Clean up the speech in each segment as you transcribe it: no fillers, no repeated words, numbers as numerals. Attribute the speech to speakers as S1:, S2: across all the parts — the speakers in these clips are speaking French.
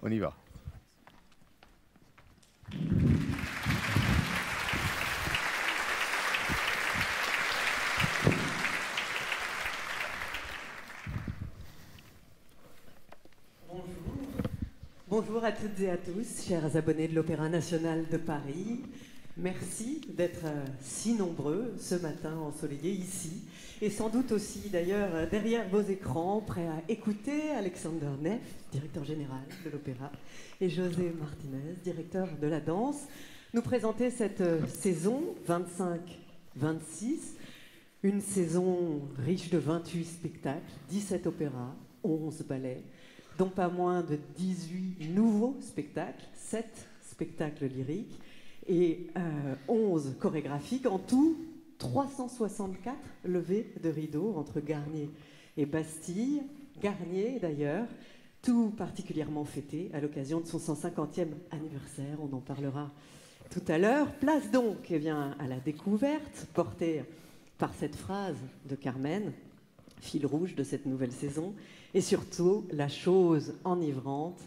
S1: On y va.
S2: Bonjour à toutes et à tous, chers abonnés de l'Opéra National de Paris. Merci d'être si nombreux ce matin ensoleillé ici, et sans doute aussi d'ailleurs derrière vos écrans, prêts à écouter Alexander Neff, directeur général de l'Opéra, et José Martinez, directeur de la danse, nous présenter cette saison 25-26, une saison riche de 28 spectacles, 17 opéras, 11 ballets, dont pas moins de 18 nouveaux spectacles, 7 spectacles lyriques et 11 chorégraphiques. En tout, 364 levées de rideaux entre Garnier et Bastille. Garnier, d'ailleurs, tout particulièrement fêté à l'occasion de son 150e anniversaire. On en parlera tout à l'heure. Place donc à la découverte, portée par cette phrase de Carmen, fil rouge de cette nouvelle saison, et surtout la chose enivrante,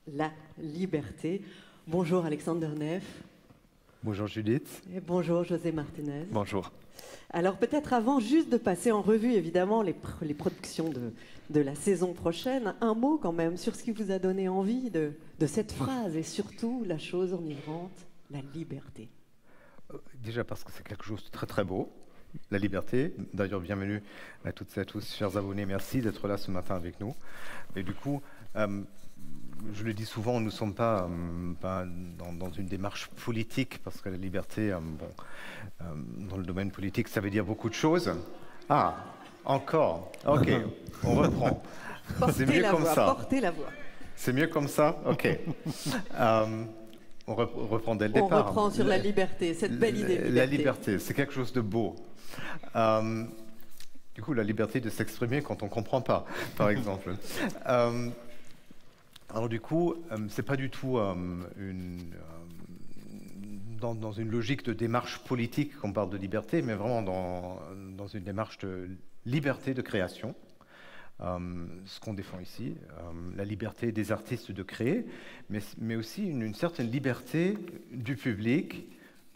S2: la liberté. Bonjour Alexander Neff.
S1: Bonjour Judith.
S2: Et bonjour José Martinez.
S1: Bonjour.
S2: Alors peut-être avant juste de passer en revue évidemment les productions de la saison prochaine, un mot quand même sur ce qui vous a donné envie de cette phrase et surtout la chose enivrante, la liberté.
S1: Déjà parce que c'est quelque chose de très très beau. La liberté. D'ailleurs, bienvenue à toutes et à tous, chers abonnés. Merci d'être là ce matin avec nous. Et du coup, je le dis souvent, nous ne sommes pas dans une démarche politique, parce que la liberté, dans le domaine politique, ça veut dire beaucoup de choses. Ah, encore. Ok, on reprend. C'est mieux comme ça.
S2: Portez la voix.
S1: C'est mieux comme ça. Ok. On reprend dès le départ.
S2: On reprend sur la liberté, cette belle idée de liberté.
S1: La liberté, c'est quelque chose de beau. Du coup, la liberté de s'exprimer quand on ne comprend pas, par exemple. Alors du coup, c'est pas du tout dans une logique de démarche politique qu'on parle de liberté, mais vraiment dans une démarche de liberté de création. Ce qu'on défend ici, la liberté des artistes de créer, mais aussi une certaine liberté du public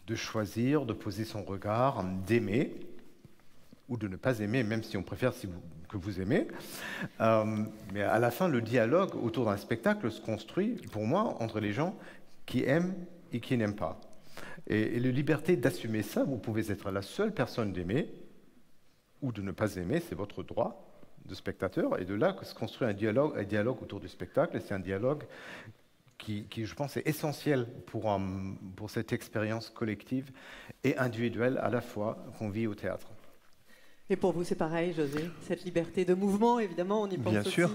S1: de choisir, de poser son regard, d'aimer, ou de ne pas aimer, même si on préfère que vous aimez. Mais à la fin, le dialogue autour d'un spectacle se construit, pour moi, entre les gens qui aiment et qui n'aiment pas. Et la liberté d'assumer ça, vous pouvez être la seule personne d'aimer, ou de ne pas aimer, c'est votre droit de spectateur, et de là que se construit un dialogue autour du spectacle, et c'est un dialogue qui, je pense, est essentiel pour cette expérience collective et individuelle à la fois qu'on vit au théâtre.
S2: Et pour vous, c'est pareil, José, cette liberté de mouvement, évidemment, on y pense
S3: Bien
S2: aussi.
S3: sûr,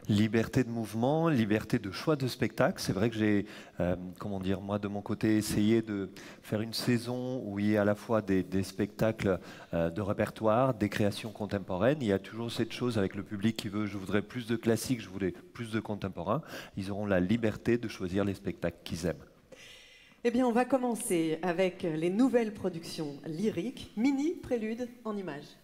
S3: liberté de mouvement, liberté de choix de spectacle. C'est vrai que j'ai, moi de mon côté, essayé de faire une saison où il y a à la fois des spectacles de répertoire, des créations contemporaines. Il y a toujours cette chose avec le public qui veut, je voudrais plus de classique, je voudrais plus de contemporain. Ils auront la liberté de choisir les spectacles qu'ils aiment.
S2: Eh bien, on va commencer avec les nouvelles productions lyriques, mini prélude en images.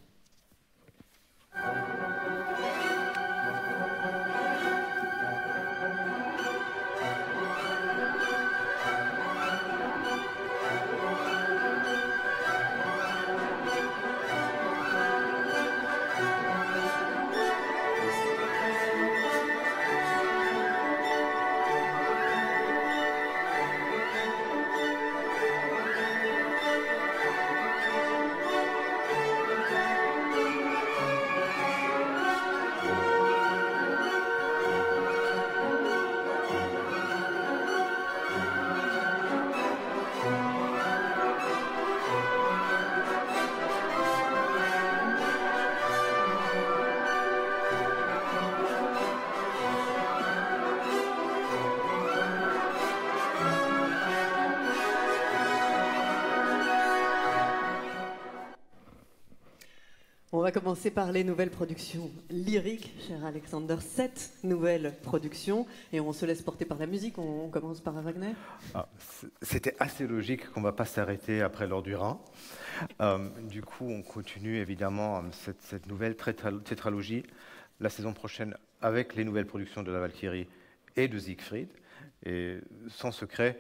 S2: On va commencer par les nouvelles productions lyriques, cher Alexander. 7 nouvelles productions, et on se laisse porter par la musique. On commence par Wagner.
S1: C'était assez logique qu'on ne va pas s'arrêter après l'heure du Rhin. Du coup, on continue évidemment cette nouvelle tétralogie la saison prochaine avec les nouvelles productions de la Valkyrie et de Siegfried. Et sans secret,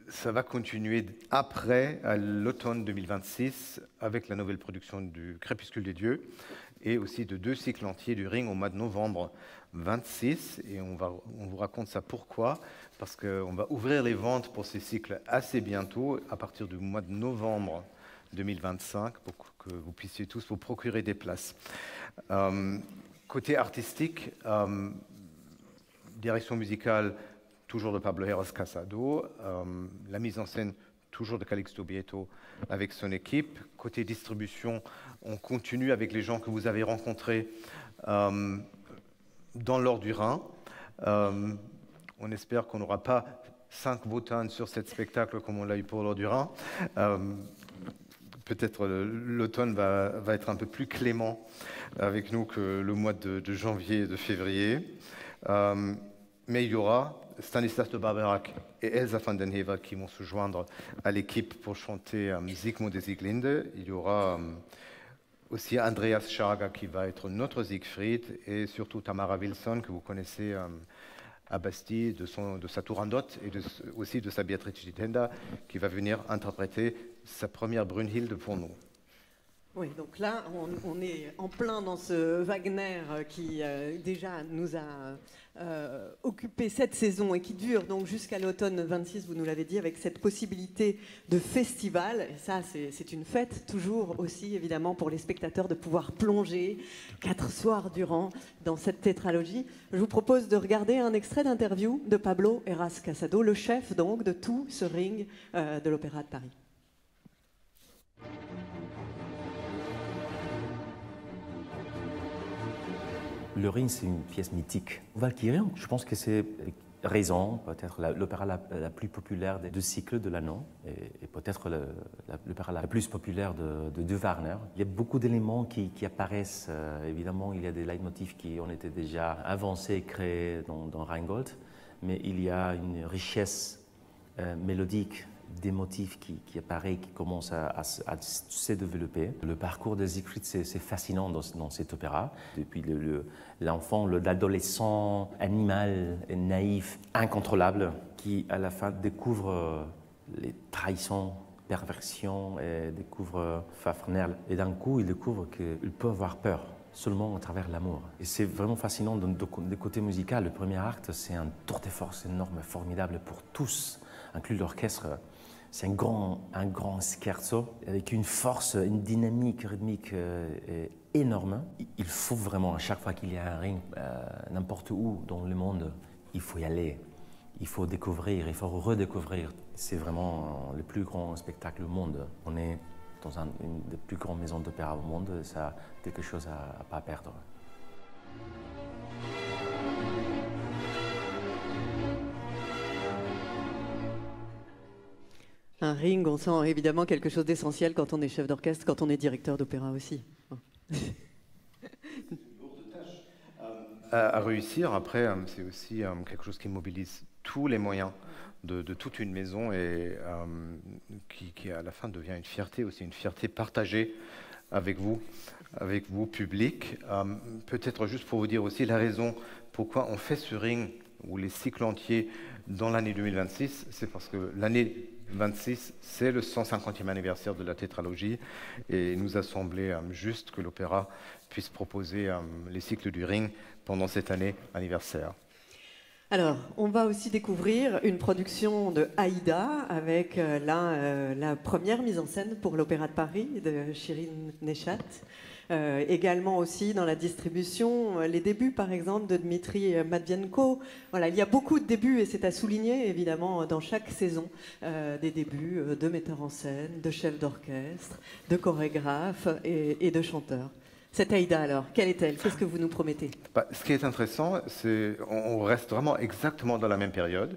S1: ça va continuer après, à l'automne 2026, avec la nouvelle production du Crépuscule des Dieux, et aussi de 2 cycles entiers du Ring au mois de novembre 26. Et on vous raconte ça pourquoi. Parce qu'on va ouvrir les ventes pour ces cycles assez bientôt, à partir du mois de novembre 2025, pour que vous puissiez tous vous procurer des places. Côté artistique, direction musicale, toujours de Pablo Heras Casado, la mise en scène, toujours de Calixto Bieto avec son équipe. Côté distribution, on continue avec les gens que vous avez rencontrés dans l'Or du Rhin. On espère qu'on n'aura pas 5 botanes sur cet spectacle comme on l'a eu pour l'Or du Rhin. Peut-être l'automne va être un peu plus clément avec nous que le mois de janvier et de février. Mais il y aura Stanislas de Barberac et Elsa van den Hever qui vont se joindre à l'équipe pour chanter Siegmund et Sieglinde. Il y aura aussi Andreas Schager qui va être notre Siegfried et surtout Tamara Wilson que vous connaissez à Bastille de sa Turandot et aussi de sa Beatrice Gitenda qui va venir interpréter sa première Brunhilde pour nous.
S2: Oui, donc là, on est en plein dans ce Wagner qui déjà nous a occupé cette saison et qui dure donc jusqu'à l'automne 26, vous nous l'avez dit, avec cette possibilité de festival. Et ça, c'est une fête, toujours aussi, évidemment, pour les spectateurs de pouvoir plonger 4 soirs durant dans cette tétralogie. Je vous propose de regarder un extrait d'interview de Pablo Heras Casado, le chef donc de tout ce ring de l'Opéra de Paris.
S4: Le Ring, c'est une pièce mythique. Valkyrie, je pense que c'est raison, peut-être l'opéra la plus populaire des 2 cycles de l'anneau, et peut-être l'opéra la plus populaire de Wagner. Il y a beaucoup d'éléments qui apparaissent. Évidemment, il y a des leitmotifs qui ont été déjà avancés et créés dans Rheingold, mais il y a une richesse mélodique, des motifs qui apparaissent, qui commencent à se développer. Le parcours de Siegfried, c'est fascinant dans cet opéra. Depuis l'enfant, l'adolescent animal, naïf, incontrôlable, qui à la fin découvre les trahisons, perversions, et découvre Fafner. Et d'un coup, il découvre qu'il peut avoir peur seulement à travers l'amour. Et c'est vraiment fascinant du côté musical. Le premier acte, c'est un tour de force énorme, formidable pour tous, inclus l'orchestre. C'est un grand scherzo avec une force, une dynamique rythmique énorme. Il faut vraiment, à chaque fois qu'il y a un ring, n'importe où dans le monde, il faut y aller. Il faut découvrir, il faut redécouvrir. C'est vraiment le plus grand spectacle au monde. On est dans une des plus grandes maisons d'opéra au monde. Ça, quelque chose à ne pas perdre.
S2: Un ring, on sent évidemment quelque chose d'essentiel quand on est chef d'orchestre, quand on est directeur d'opéra aussi.
S1: À réussir, après, c'est aussi quelque chose qui mobilise tous les moyens de toute une maison et qui à la fin devient une fierté aussi, une fierté partagée avec vous, public. Peut-être juste pour vous dire aussi la raison pourquoi on fait ce ring ou les cycles entiers dans l'année 2026, c'est parce que l'année 26, c'est le 150e anniversaire de la tétralogie et il nous a semblé juste que l'opéra puisse proposer les cycles du Ring pendant cette année anniversaire.
S2: Alors, on va aussi découvrir une production de Aïda avec la première mise en scène pour l'Opéra de Paris de Shirin Neshat. Également aussi dans la distribution, les débuts par exemple de Dmitri Matvienko. Voilà, il y a beaucoup de débuts et c'est à souligner évidemment dans chaque saison des débuts de metteurs en scène, de chefs d'orchestre, de chorégraphes et de chanteurs. Cette Aïda alors, quelle est-elle? Qu'est-ce que vous nous promettez?
S1: Ce qui est intéressant, c'est qu'on reste vraiment exactement dans la même période.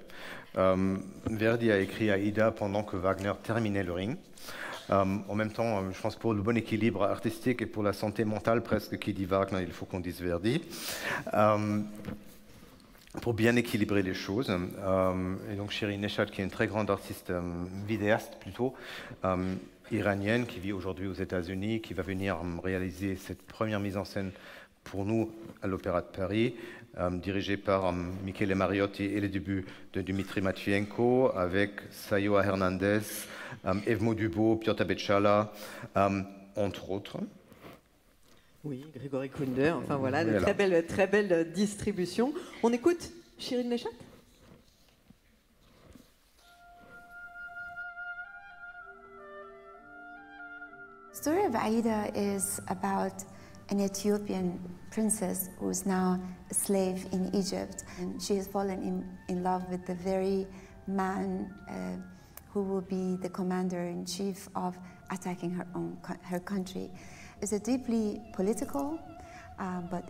S1: Verdi a écrit Aïda pendant que Wagner terminait le Ring. En même temps, je pense que pour le bon équilibre artistique et pour la santé mentale presque, qui dit Wagner, il faut qu'on dise Verdi, pour bien équilibrer les choses. Et donc Shirin Neshat, qui est une très grande artiste, vidéaste plutôt, iranienne, qui vit aujourd'hui aux États-Unis, qui va venir réaliser cette première mise en scène pour nous à l'Opéra de Paris, dirigé par Michele Mariotti et les débuts de Dimitri Matvienko, avec Sayoa Hernandez, Evmo Dubo, Piotr Bechala, entre autres.
S2: Oui, Grégory Kunder, enfin voilà, de très belle distribution. On écoute Shirin Neshat.
S5: The story of Aida is about an Ethiopian princess who is now a slave in Egypt, and she has fallen in love with the very man who will be the commander-in-chief of attacking her country. It's a deeply political but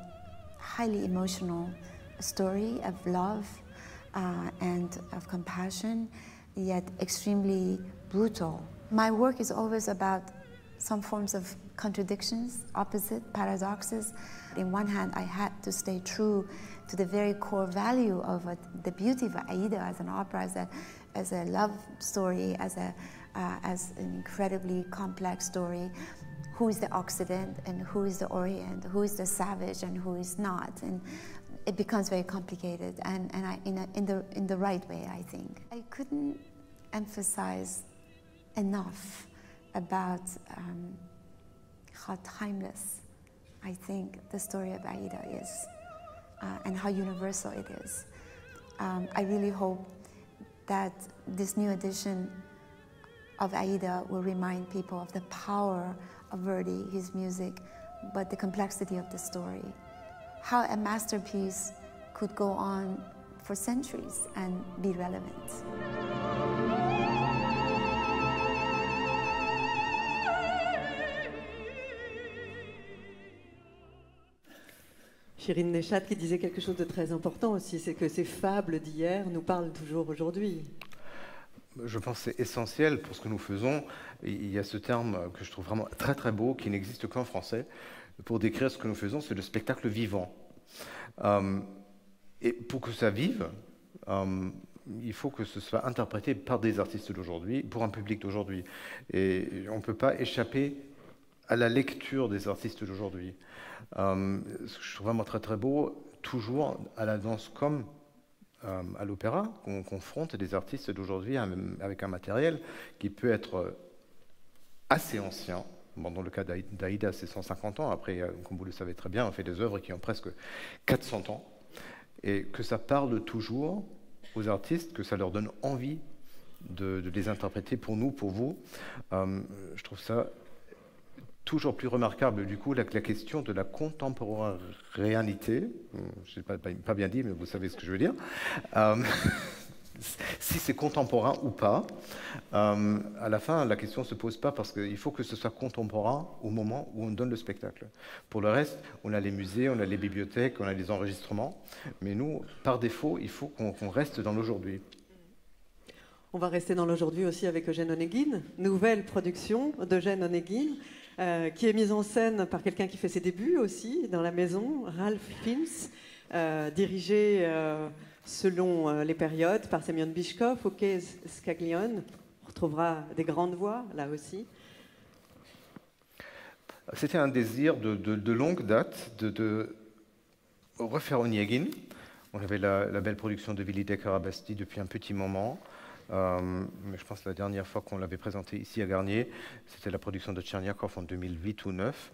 S5: highly emotional story of love and of compassion, yet extremely brutal. My work is always about some forms of contradictions, opposite, paradoxes. On one hand, I had to stay true to the very core value of the beauty of Aida as an opera, as a love story, as an incredibly complex story. Who is the Occident and who is the Orient? Who is the savage and who is not? And it becomes very complicated, and in the right way, I think. I couldn't emphasize enough about how timeless I think the story of Aida is, and how universal it is. I really hope that this new edition of Aida will remind people of the power of Verdi, his music, but the complexity of the story. How a masterpiece could go on for centuries and be relevant.
S2: Shirin Neshat qui disait quelque chose de très important aussi, c'est que ces fables d'hier nous parlent toujours aujourd'hui.
S1: Je pense que c'est essentiel pour ce que nous faisons. Il y a ce terme que je trouve vraiment très très beau, qui n'existe qu'en français, pour décrire ce que nous faisons, c'est le spectacle vivant. Et pour que ça vive, il faut que ce soit interprété par des artistes d'aujourd'hui, pour un public d'aujourd'hui. Et on ne peut pas échapper à la lecture des artistes d'aujourd'hui. Ce que je trouve vraiment très très beau, toujours à la danse comme à l'opéra, qu'on confronte des artistes d'aujourd'hui avec un matériel qui peut être assez ancien. Bon, dans le cas d'Aida, c'est 150 ans. Après, comme vous le savez très bien, on fait des œuvres qui ont presque 400 ans. Et que ça parle toujours aux artistes, que ça leur donne envie de les interpréter pour nous, pour vous. Je trouve ça toujours plus remarquable, du coup, la question de la contemporanéité. Je n'ai pas bien dit, mais vous savez ce que je veux dire. Si c'est contemporain ou pas, à la fin, la question ne se pose pas parce qu'il faut que ce soit contemporain au moment où on donne le spectacle. Pour le reste, on a les musées, on a les bibliothèques, on a les enregistrements, mais nous, par défaut, il faut qu'on reste dans l'aujourd'hui.
S2: On va rester dans l'aujourd'hui aussi avec Eugène Onegin, nouvelle production d'Eugène Onegin, qui est mise en scène par quelqu'un qui fait ses débuts aussi dans la maison, Ralph Fiennes, dirigé selon les périodes par Semyon Bishkov, Okeh Scaglione. On retrouvera des grandes voix là aussi.
S1: C'était un désir de longue date de refaire Onegin. On avait la belle production de Willy Decker à Bastille depuis un petit moment. Mais je pense que la dernière fois qu'on l'avait présenté ici à Garnier, c'était la production de Tcherniakov en 2008 ou 2009.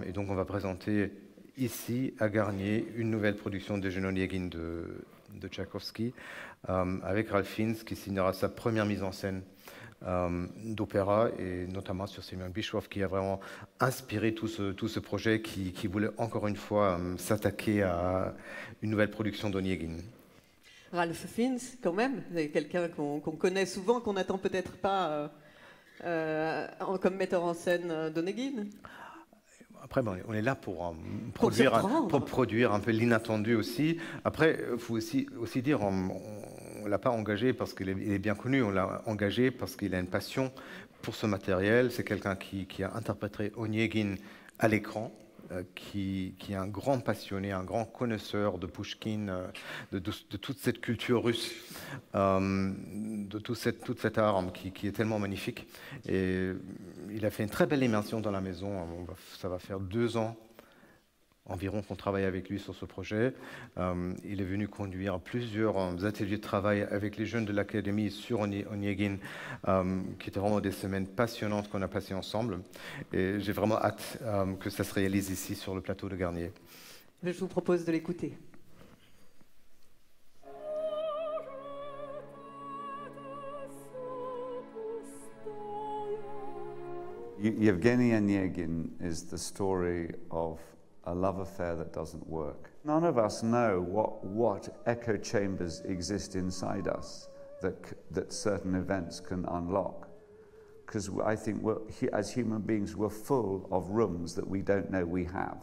S1: Et donc on va présenter ici à Garnier une nouvelle production de Eugène Onegin de Tchaïkovski, avec Ralph Fiennes qui signera sa première mise en scène d'opéra, et notamment sur Semyon Bishkov qui a vraiment inspiré tout ce projet qui voulait encore une fois s'attaquer à une nouvelle production d'Onegin.
S2: Ralph Fiennes, quand même, c'est quelqu'un qu'on connaît souvent, qu'on n'attend peut-être pas comme metteur en scène d'Onegin.
S1: Après, on est là pour produire un peu l'inattendu aussi. Après, il faut aussi dire, on ne l'a pas engagé parce qu'il est bien connu, on l'a engagé parce qu'il a une passion pour ce matériel. C'est quelqu'un qui a interprété Onegin à l'écran, qui est un grand passionné, un grand connaisseur de Pouchkine, de toute cette culture russe, de toute cette art qui est tellement magnifique. Et il a fait une très belle immersion dans la maison. Ça va faire 2 ans environ qu'on travaille avec lui sur ce projet. Il est venu conduire plusieurs ateliers de travail avec les jeunes de l'Académie sur Onegin, qui étaient vraiment des semaines passionnantes qu'on a passées ensemble. Et j'ai vraiment hâte que ça se réalise ici sur le plateau de Garnier.
S2: Je vous propose de l'écouter.
S6: Yevgeny Onegin is the story of a love affair that doesn't work. None of us know what echo chambers exist inside us that certain events can unlock. Because I think as human beings, we're full of rooms that we don't know we have.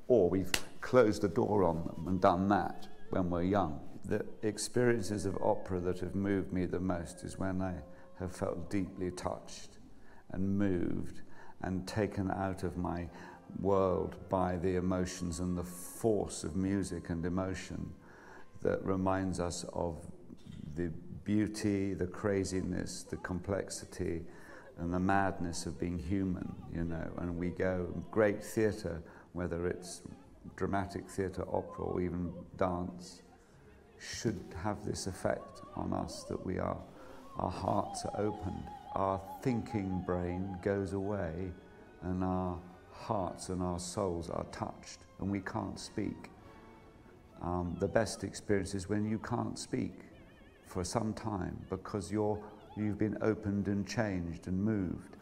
S6: Or we've closed the door on them and done that when we're young. The experiences of opera that have moved me the most is when I have felt deeply touched and moved and taken out of my world by the emotions and the force of music and emotion that reminds us of the beauty, the craziness, the complexity and the madness of being human, you know. And we go, great theatre, whether it's dramatic theatre, opera or even dance, should have this effect on us that our hearts are opened. Our thinking brain goes away and our hearts and our souls are touched and we can't speak. The best experience is when you can't speak for some time because you've been opened and changed and moved.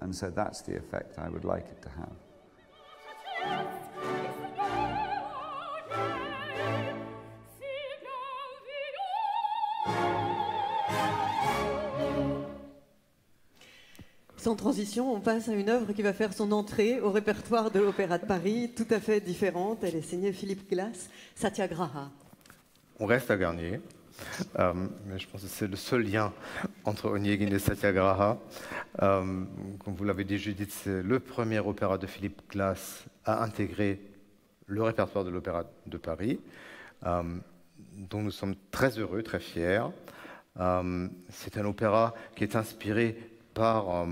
S6: And so that's the effect I would like it to have.
S2: Sans transition, on passe à une œuvre qui va faire son entrée au répertoire de l'Opéra de Paris, tout à fait différente. Elle est signée Philippe Glass, Satyagraha.
S1: On reste à Garnier, mais je pense que c'est le seul lien entre Onegin et Satyagraha. Comme vous l'avez dit, Judith, c'est le premier opéra de Philippe Glass à intégrer le répertoire de l'Opéra de Paris, dont nous sommes très heureux, très fiers. C'est un opéra qui est inspiré par,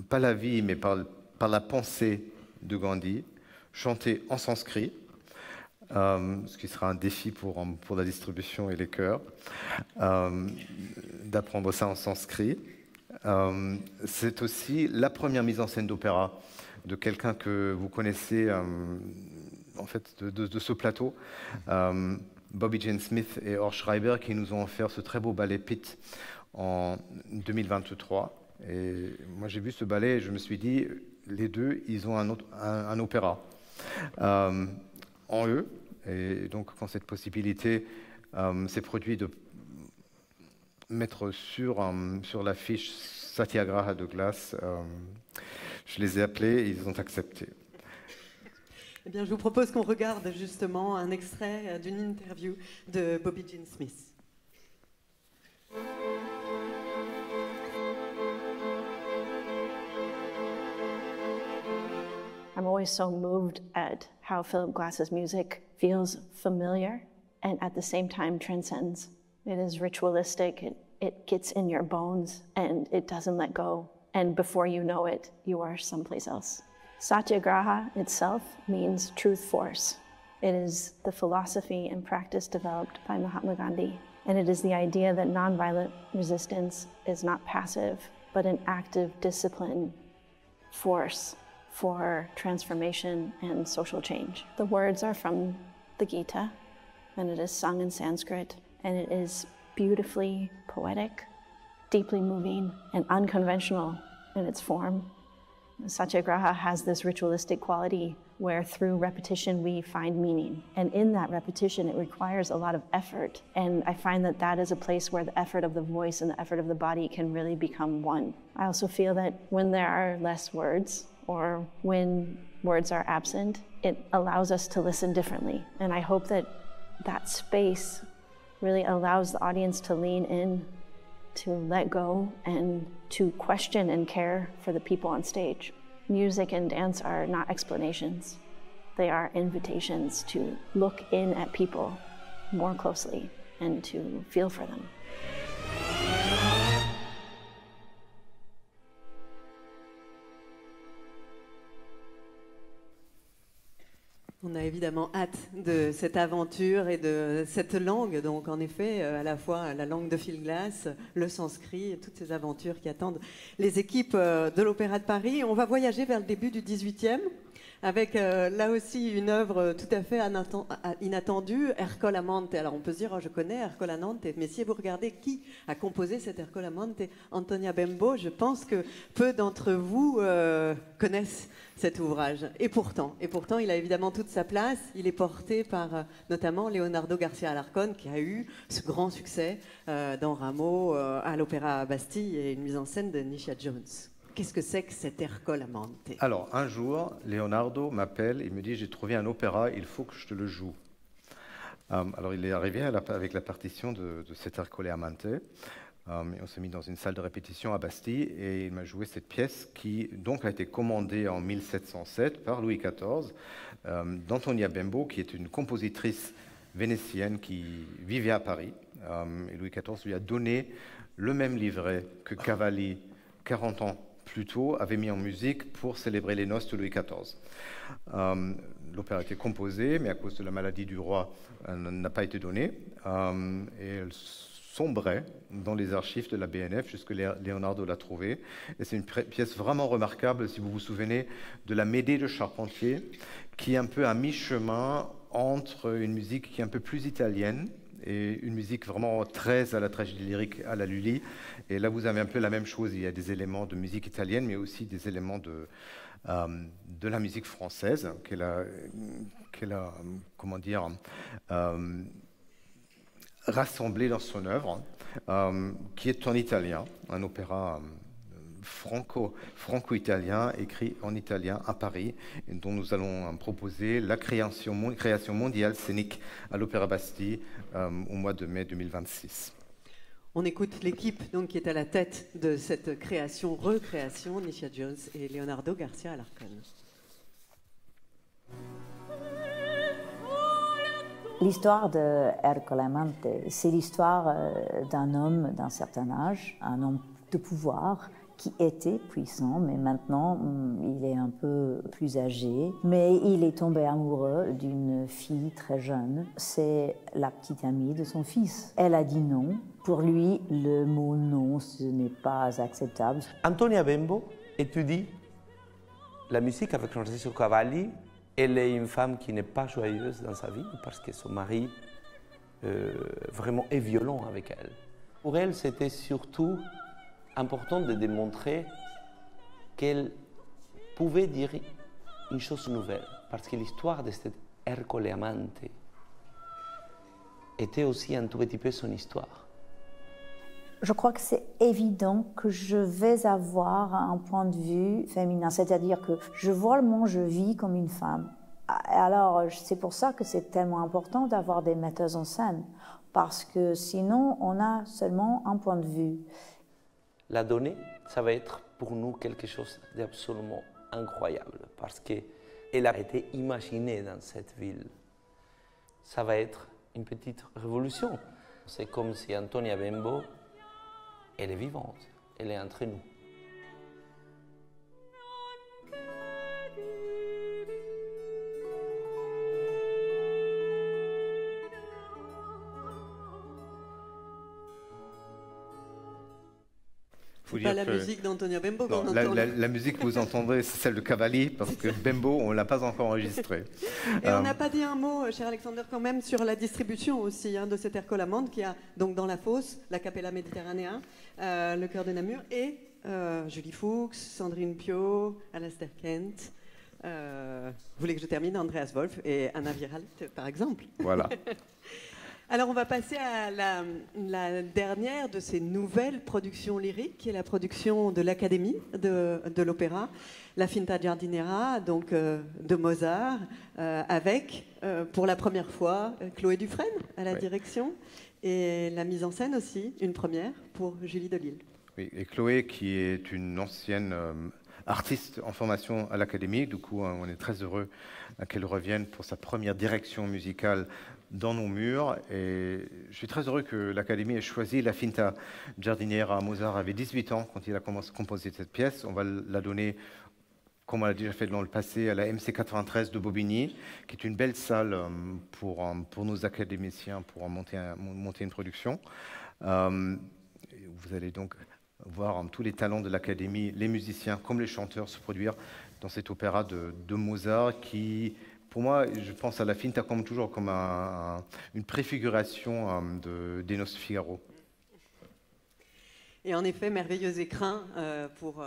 S1: pas la vie, mais par la pensée de Gandhi, chanté en sanskrit, ce qui sera un défi pour la distribution et les chœurs, d'apprendre ça en sanskrit. C'est aussi la première mise en scène d'opéra de quelqu'un que vous connaissez en fait de ce plateau, Bobby Jane Smith et Horst Schreiber, qui nous ont offert ce très beau ballet Pitt en 2023. Et moi, j'ai vu ce ballet et je me suis dit, les deux, ils ont un opéra en eux. Et donc, quand cette possibilité s'est produite de mettre sur l'affiche Satyagraha de Glass, je les ai appelés et ils ont accepté.
S2: Eh bien, je vous propose qu'on regarde justement un extrait d'une interview de Bobby Jane Smith.
S7: I'm always so moved at how Philip Glass's music feels familiar and at the same time transcends. It is ritualistic, it gets in your bones and it doesn't let go. And before you know it, you are someplace else. Satyagraha itself means truth force. It is the philosophy and practice developed by Mahatma Gandhi. And it is the idea that nonviolent resistance is not passive, but an active discipline force for transformation and social change. The words are from the Gita, and it is sung in Sanskrit, and it is beautifully poetic, deeply moving, and unconventional in its form. Satyagraha has this ritualistic quality where through repetition we find meaning. And in that repetition, it requires a lot of effort. And I find that that is a place where the effort of the voice and the effort of the body can really become one. I also feel that when there are less words, or when words are absent, it allows us to listen differently. And I hope that that space really allows the audience to lean in, to let go, and to question and care for the people on stage. Music and dance are not explanations. They are invitations to look in at people more closely and to feel for them.
S2: On a évidemment hâte de cette aventure et de cette langue, donc en effet, à la fois la langue de Phil Glass, le sanskrit, et toutes ces aventures qui attendent les équipes de l'Opéra de Paris. On va voyager vers le début du XVIIIe, avec là aussi une œuvre tout à fait inattendue, Ercole Amante. Alors on peut se dire, oh, je connais Ercole Amante, mais si vous regardez qui a composé cet Ercole Amante, Antonia Bembo, je pense que peu d'entre vous connaissent cet ouvrage. Et pourtant, il a évidemment toute sa place. Il est porté par notamment Leonardo Garcia Alarcón, qui a eu ce grand succès dans Rameau, à l'Opéra Bastille, et une mise en scène de Nisha Jones. Qu'est-ce que c'est que cet Ercole Amante?
S1: Alors, un jour, Leonardo m'appelle, il me dit, j'ai trouvé un opéra, il faut que je te le joue. Alors, il est arrivé avec la partition de cet Ercole Amante. On s'est mis dans une salle de répétition à Bastille et il m'a joué cette pièce qui donc a été commandée en 1707 par Louis XIV d'Antonia Bembo, qui est une compositrice vénitienne qui vivait à Paris. Et Louis XIV lui a donné le même livret que Cavalli, 40 ans plus tôt, avait mis en musique pour célébrer les noces de Louis XIV. L'opéra a été composé, mais à cause de la maladie du roi, elle n'a pas été donnée. Et elle sombrait dans les archives de la BNF jusque Leonardo l'a trouvée. Et c'est une pièce vraiment remarquable, si vous vous souvenez, de la Médée de Charpentier, qui est un peu à mi-chemin entre une musique qui est un peu plus italienne et une musique vraiment très à la tragédie lyrique, à la Lully. Et là, vous avez un peu la même chose. Il y a des éléments de musique italienne, mais aussi des éléments de la musique française, qu'elle a comment dire, rassemblée dans son œuvre, qui est en italien, un opéra franco-italien, écrit en italien à Paris, et dont nous allons proposer la création mondiale scénique à l'Opéra Bastille au mois de mai 2026.
S2: On écoute l'équipe donc qui est à la tête de cette recréation, Nisha Jones et Leonardo Garcia Alarcón.
S8: L'histoire de Ercole Amante, c'est l'histoire d'un homme d'un certain âge, un homme de pouvoir, qui était puissant, mais maintenant il est un peu plus âgé. Mais il est tombé amoureux d'une fille très jeune. C'est la petite amie de son fils. Elle a dit non. Pour lui, le mot non, ce n'est pas acceptable.
S9: Antonia Bembo étudie la musique avec Francesco Cavalli. Elle est une femme qui n'est pas joyeuse dans sa vie parce que son mari vraiment est violent avec elle. Pour elle, c'était surtout important de démontrer qu'elle pouvait dire une chose nouvelle, parce que l'histoire de cet Ercole Amante était aussi un tout petit peu son histoire.
S8: Je crois que c'est évident que je vais avoir un point de vue féminin, c'est-à-dire que je vois le monde, je vis comme une femme. Alors c'est pour ça que c'est tellement important d'avoir des metteuses en scène, parce que sinon on a seulement un point de vue.
S9: La donnée, ça va être pour nous quelque chose d'absolument incroyable parce qu'elle a été imaginée dans cette ville. Ça va être une petite révolution. C'est comme si Antonia Bembo, elle est vivante, elle est entre nous.
S2: Pas la musique d'Antonia Bembo qu'on entend.
S1: La musique que vous entendrez, c'est celle de Cavalli, parce que Bembo, on ne l'a pas encore enregistrée.
S2: Et on n'a pas dit un mot, cher Alexander, quand même, sur la distribution aussi de cet Ercole Amante, qui a donc dans la fosse, la Capella Méditerranéen, le Chœur de Namur, et Julie Fuchs, Sandrine Pio, Alastair Kent. Vous voulez que je termine, Andreas Wolf et Anna Viral, par exemple.
S1: Voilà.
S2: Alors on va passer à la dernière de ces nouvelles productions lyriques, qui est la production de l'Académie de l'Opéra, la Finta Giardiniera, donc de Mozart, avec pour la première fois Chloé Dufresne à la direction, et la mise en scène aussi, une première pour Julie Delisle.
S1: Oui, et Chloé, qui est une ancienne artiste en formation à l'Académie, du coup on est très heureux qu'elle revienne pour sa première direction musicale dans nos murs, et je suis très heureux que l'Académie ait choisi la Finta Giardiniera. Mozart avait 18 ans quand il a commencé à composer cette pièce. On va la donner comme on l'a déjà fait dans le passé, à la MC93 de Bobigny, qui est une belle salle pour nos académiciens pour monter une production. Vous allez donc voir tous les talents de l'Académie, les musiciens comme les chanteurs se produire dans cet opéra de Mozart qui, pour moi, je pense à la Finta comme toujours comme une préfiguration d'Enos Figaro.
S2: Et en effet, merveilleux écrin pour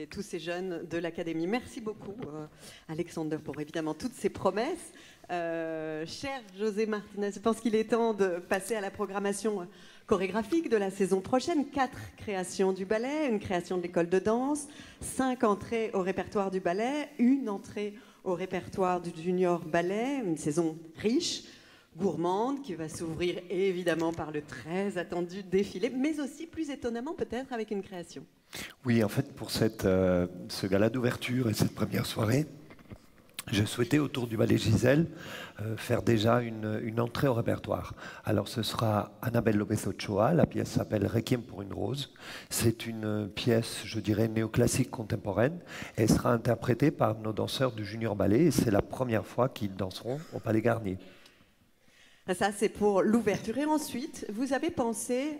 S2: tous ces jeunes de l'Académie. Merci beaucoup, Alexander, pour évidemment toutes ces promesses. Cher José Martinez, je pense qu'il est temps de passer à la programmation chorégraphique de la saison prochaine. 4 créations du ballet, une création de l'école de danse, 5 entrées au répertoire du ballet, une entrée au répertoire du junior ballet, une saison riche, gourmande, qui va s'ouvrir évidemment par le très attendu défilé, mais aussi plus étonnamment peut-être avec une création.
S3: Oui, en fait, pour ce gala d'ouverture et cette première soirée, je souhaitais, autour du ballet Giselle, faire déjà une entrée au répertoire. Alors ce sera Annabelle López Ochoa, la pièce s'appelle Requiem pour une rose. C'est une pièce, je dirais, néoclassique contemporaine. Elle sera interprétée par nos danseurs du junior ballet et c'est la première fois qu'ils danseront au Palais Garnier.
S2: Ça, c'est pour l'ouverture. Et ensuite, vous avez pensé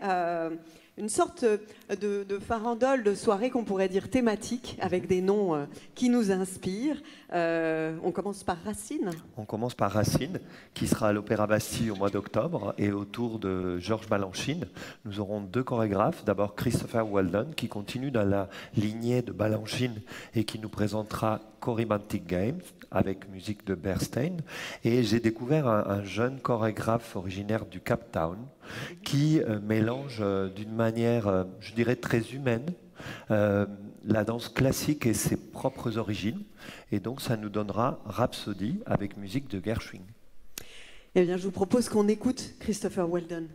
S2: une sorte de farandole de soirée qu'on pourrait dire thématique, avec des noms qui nous inspirent. On commence par Racine.
S3: On commence par Racine, qui sera à l'Opéra Bastille au mois d'octobre. Et autour de Georges Balanchine, nous aurons 2 chorégraphes. D'abord Christopher Wheldon, qui continue dans la lignée de Balanchine et qui nous présentera Choreomantic Games, avec musique de Bernstein. Et j'ai découvert un jeune chorégraphe originaire du Cape Town qui mélange d'une manière, je dirais, très humaine, la danse classique et ses propres origines. Et donc, ça nous donnera Rhapsody avec musique de Gershwin.
S2: Eh bien, je vous propose qu'on écoute Christopher Wheldon.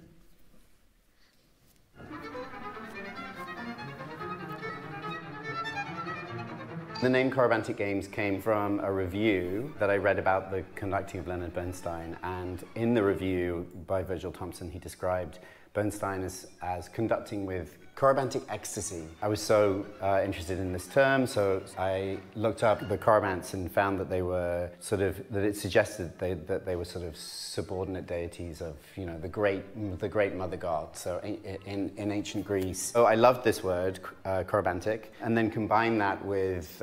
S10: The name Choreomantic Games came from a review that I read about the conducting of Leonard Bernstein, and in the review by Virgil Thompson he described Bernstein as conducting with choreomantic ecstasy. I was so interested in this term, so I looked up the choromants and found that they were that it suggested that they were sort of subordinate deities of, you know, the great mother god. So in ancient Greece. So I loved this word, choromantic, and then combine that with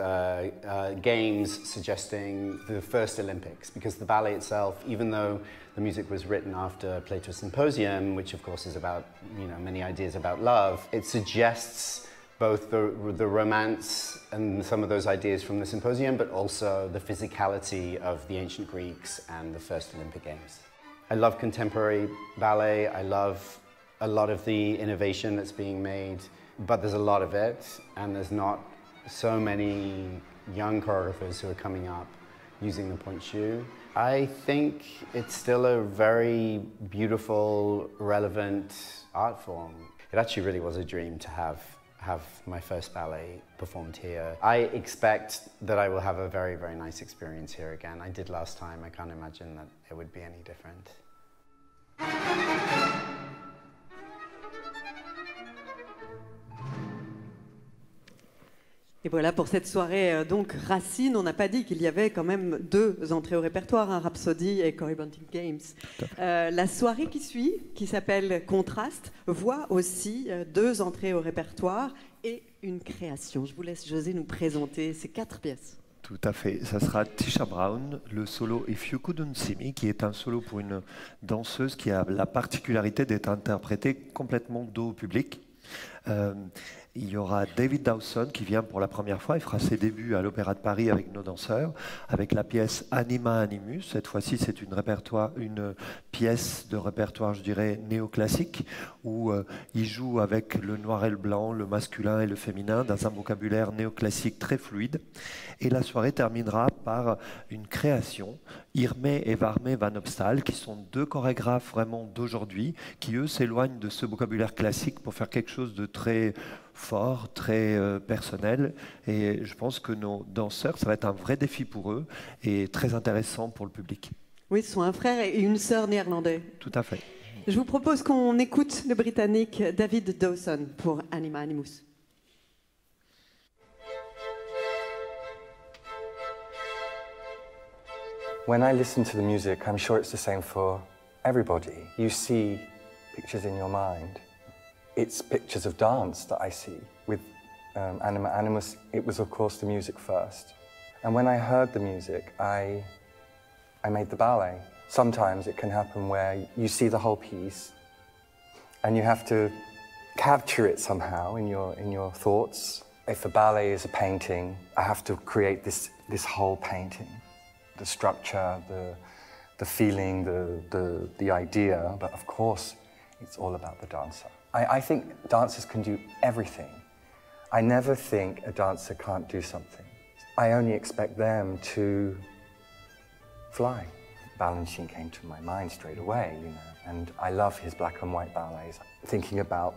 S10: games suggesting the first Olympics, because the ballet itself, even though the music was written after Plato's Symposium, which of course is about, you know, many ideas about love, it suggests both the romance and some of those ideas from the Symposium, but also the physicality of the ancient Greeks and the first Olympic Games. I love contemporary ballet. I love a lot of the innovation that's being made, but there's a lot of it, and there's not so many young choreographers who are coming up using the point shoe. I think it's still a very beautiful, relevant art form. It actually really was a dream to have my first ballet performed here. I expect that I will have a very, very nice experience here again. I did last time. I can't imagine that it would be any different.
S2: Et voilà pour cette soirée, donc Racine. On n'a pas dit qu'il y avait quand même 2 entrées au répertoire, hein, Rhapsody et Choreomantic Games. La soirée qui suit, qui s'appelle Contraste, voit aussi 2 entrées au répertoire et une création. Je vous laisse, José, nous présenter ces 4 pièces.
S3: Tout à fait. Ça sera Tisha Brown, le solo If You Couldn't See Me, qui est un solo pour une danseuse qui a la particularité d'être interprétée complètement dos au public. Il y aura David Dawson qui vient pour la première fois. Il fera ses débuts à l'Opéra de Paris avec nos danseurs, avec la pièce Anima Animus. Cette fois-ci, c'est une pièce de répertoire, je dirais, néoclassique, où il joue avec le noir et le blanc, le masculin et le féminin, dans un vocabulaire néoclassique très fluide. Et la soirée terminera par une création, Irmé et Varmé Van Opstal, qui sont 2 chorégraphes vraiment d'aujourd'hui, qui eux s'éloignent de ce vocabulaire classique pour faire quelque chose de très fort, très personnel. Et je pense que nos danseurs, ça va être un vrai défi pour eux et très intéressant pour le public.
S2: Oui, ce sont un frère et une sœur néerlandais.
S3: Tout à fait.
S2: Je vous propose qu'on écoute le Britannique David Dawson pour Anima Animus.
S11: When I listen to the music, I'm sure it's the same for everybody. You see pictures in your mind. It's pictures of dance that I see. With Anima Animus, it was of course the music first. And when I heard the music, I made the ballet. Sometimes it can happen where you see the whole piece and you have to capture it somehow in your thoughts. If a ballet is a painting, I have to create this whole painting. The structure, the feeling, the idea, but of course it's all about the dancer. I think dancers can do everything. I never think a dancer can't do something. I only expect them to fly. Balanchine came to my mind straight away, you know, and I love his black and white ballets. Thinking about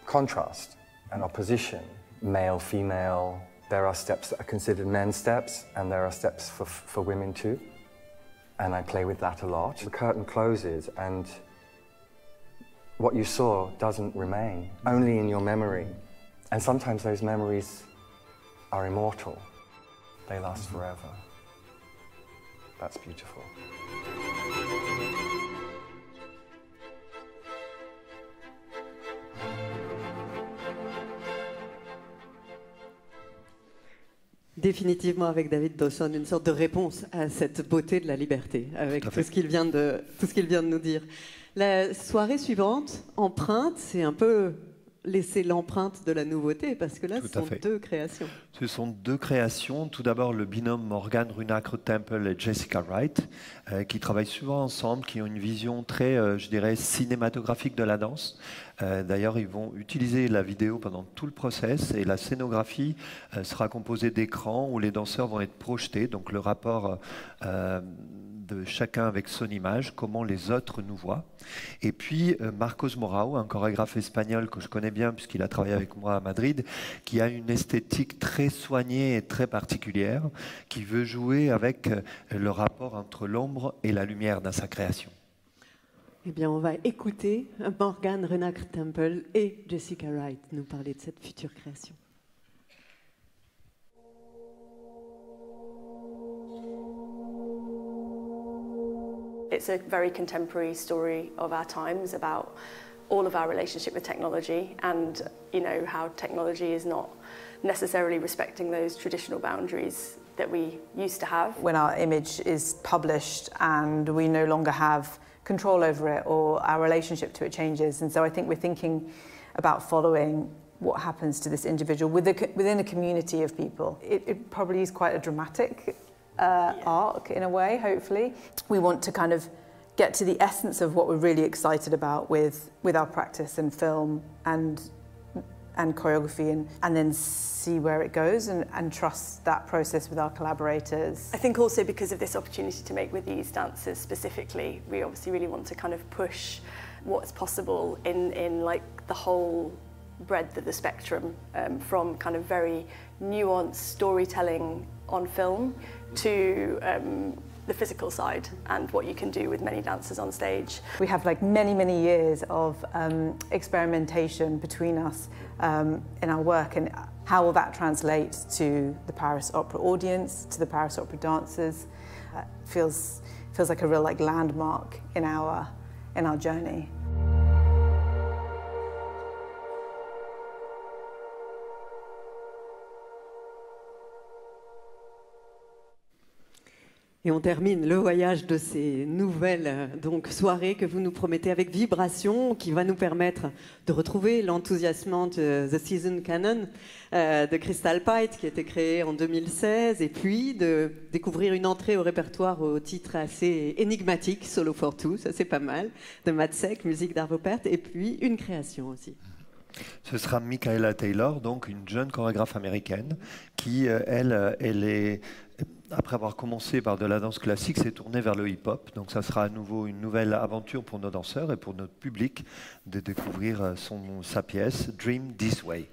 S11: contrast and opposition, male, female, there are steps that are considered men's steps and there are steps for women too. And I play with that a lot. The curtain closes and what you saw doesn't remain, only in your memory. And sometimes those memories are immortal. They last forever. That's beautiful.
S2: Définitivement avec David Dawson, une sorte de réponse à cette beauté de la liberté, avec tout ce qu'il vient de nous dire. La soirée suivante, Empreinte, c'est un peu laisser l'empreinte de la nouveauté, parce que là, ce sont deux créations.
S3: Ce sont deux créations. Tout d'abord, le binôme Morgan Runacre-Temple et Jessica Wright, qui travaillent souvent ensemble, qui ont une vision très, je dirais, cinématographique de la danse. D'ailleurs, ils vont utiliser la vidéo pendant tout le process et la scénographie sera composée d'écrans où les danseurs vont être projetés. Donc, le rapport de chacun avec son image, comment les autres nous voient. Et puis Marcos Morao, un chorégraphe espagnol que je connais bien puisqu'il a travaillé avec moi à Madrid, qui a une esthétique très soignée et très particulière, qui veut jouer avec le rapport entre l'ombre et la lumière dans sa création.
S2: Eh bien, on va écouter Morgan Runacre-Temple et Jessica Wright nous parler de cette future création.
S12: It's a very contemporary story of our times about all of our relationship with technology and, you know, how technology is not necessarily respecting those traditional boundaries that we used to have.
S13: When our image is published and we no longer have control over it or our relationship to it changes. And so I think we're thinking about following what happens to this individual within a community of people. It probably is quite a dramatic arc in a way, hopefully. We want to kind of get to the essence of what we're really excited about with our practice and film and choreography and then see where it goes and trust that process with our collaborators.
S12: I think also because of this opportunity to make with these dancers specifically, we obviously really want to kind of push what's possible in like the whole breadth of the spectrum, from kind of very nuanced storytelling on film to the physical side and what you can do with many dancers on stage.
S13: We have like many years of experimentation between us in our work, and how will that translate to the Paris Opera audience, to the Paris Opera dancers? Feels like a real like landmark in our journey.
S2: Et on termine le voyage de ces nouvelles soirées que vous nous promettez avec Vibration, qui va nous permettre de retrouver l'enthousiasmante The Season Canon de Crystal Pite, qui a été créée en 2016, et puis de découvrir une entrée au répertoire au titre assez énigmatique, Solo for Two, ça c'est pas mal, de Matt Seck, musique d'Arvo Pärt, et puis une création aussi.
S3: Ce sera Michaela Taylor, donc une jeune chorégraphe américaine qui, elle est, après avoir commencé par de la danse classique, s'est tournée vers le hip-hop. Donc ça sera à nouveau une nouvelle aventure pour nos danseurs et pour notre public de découvrir sa pièce Dream This Way.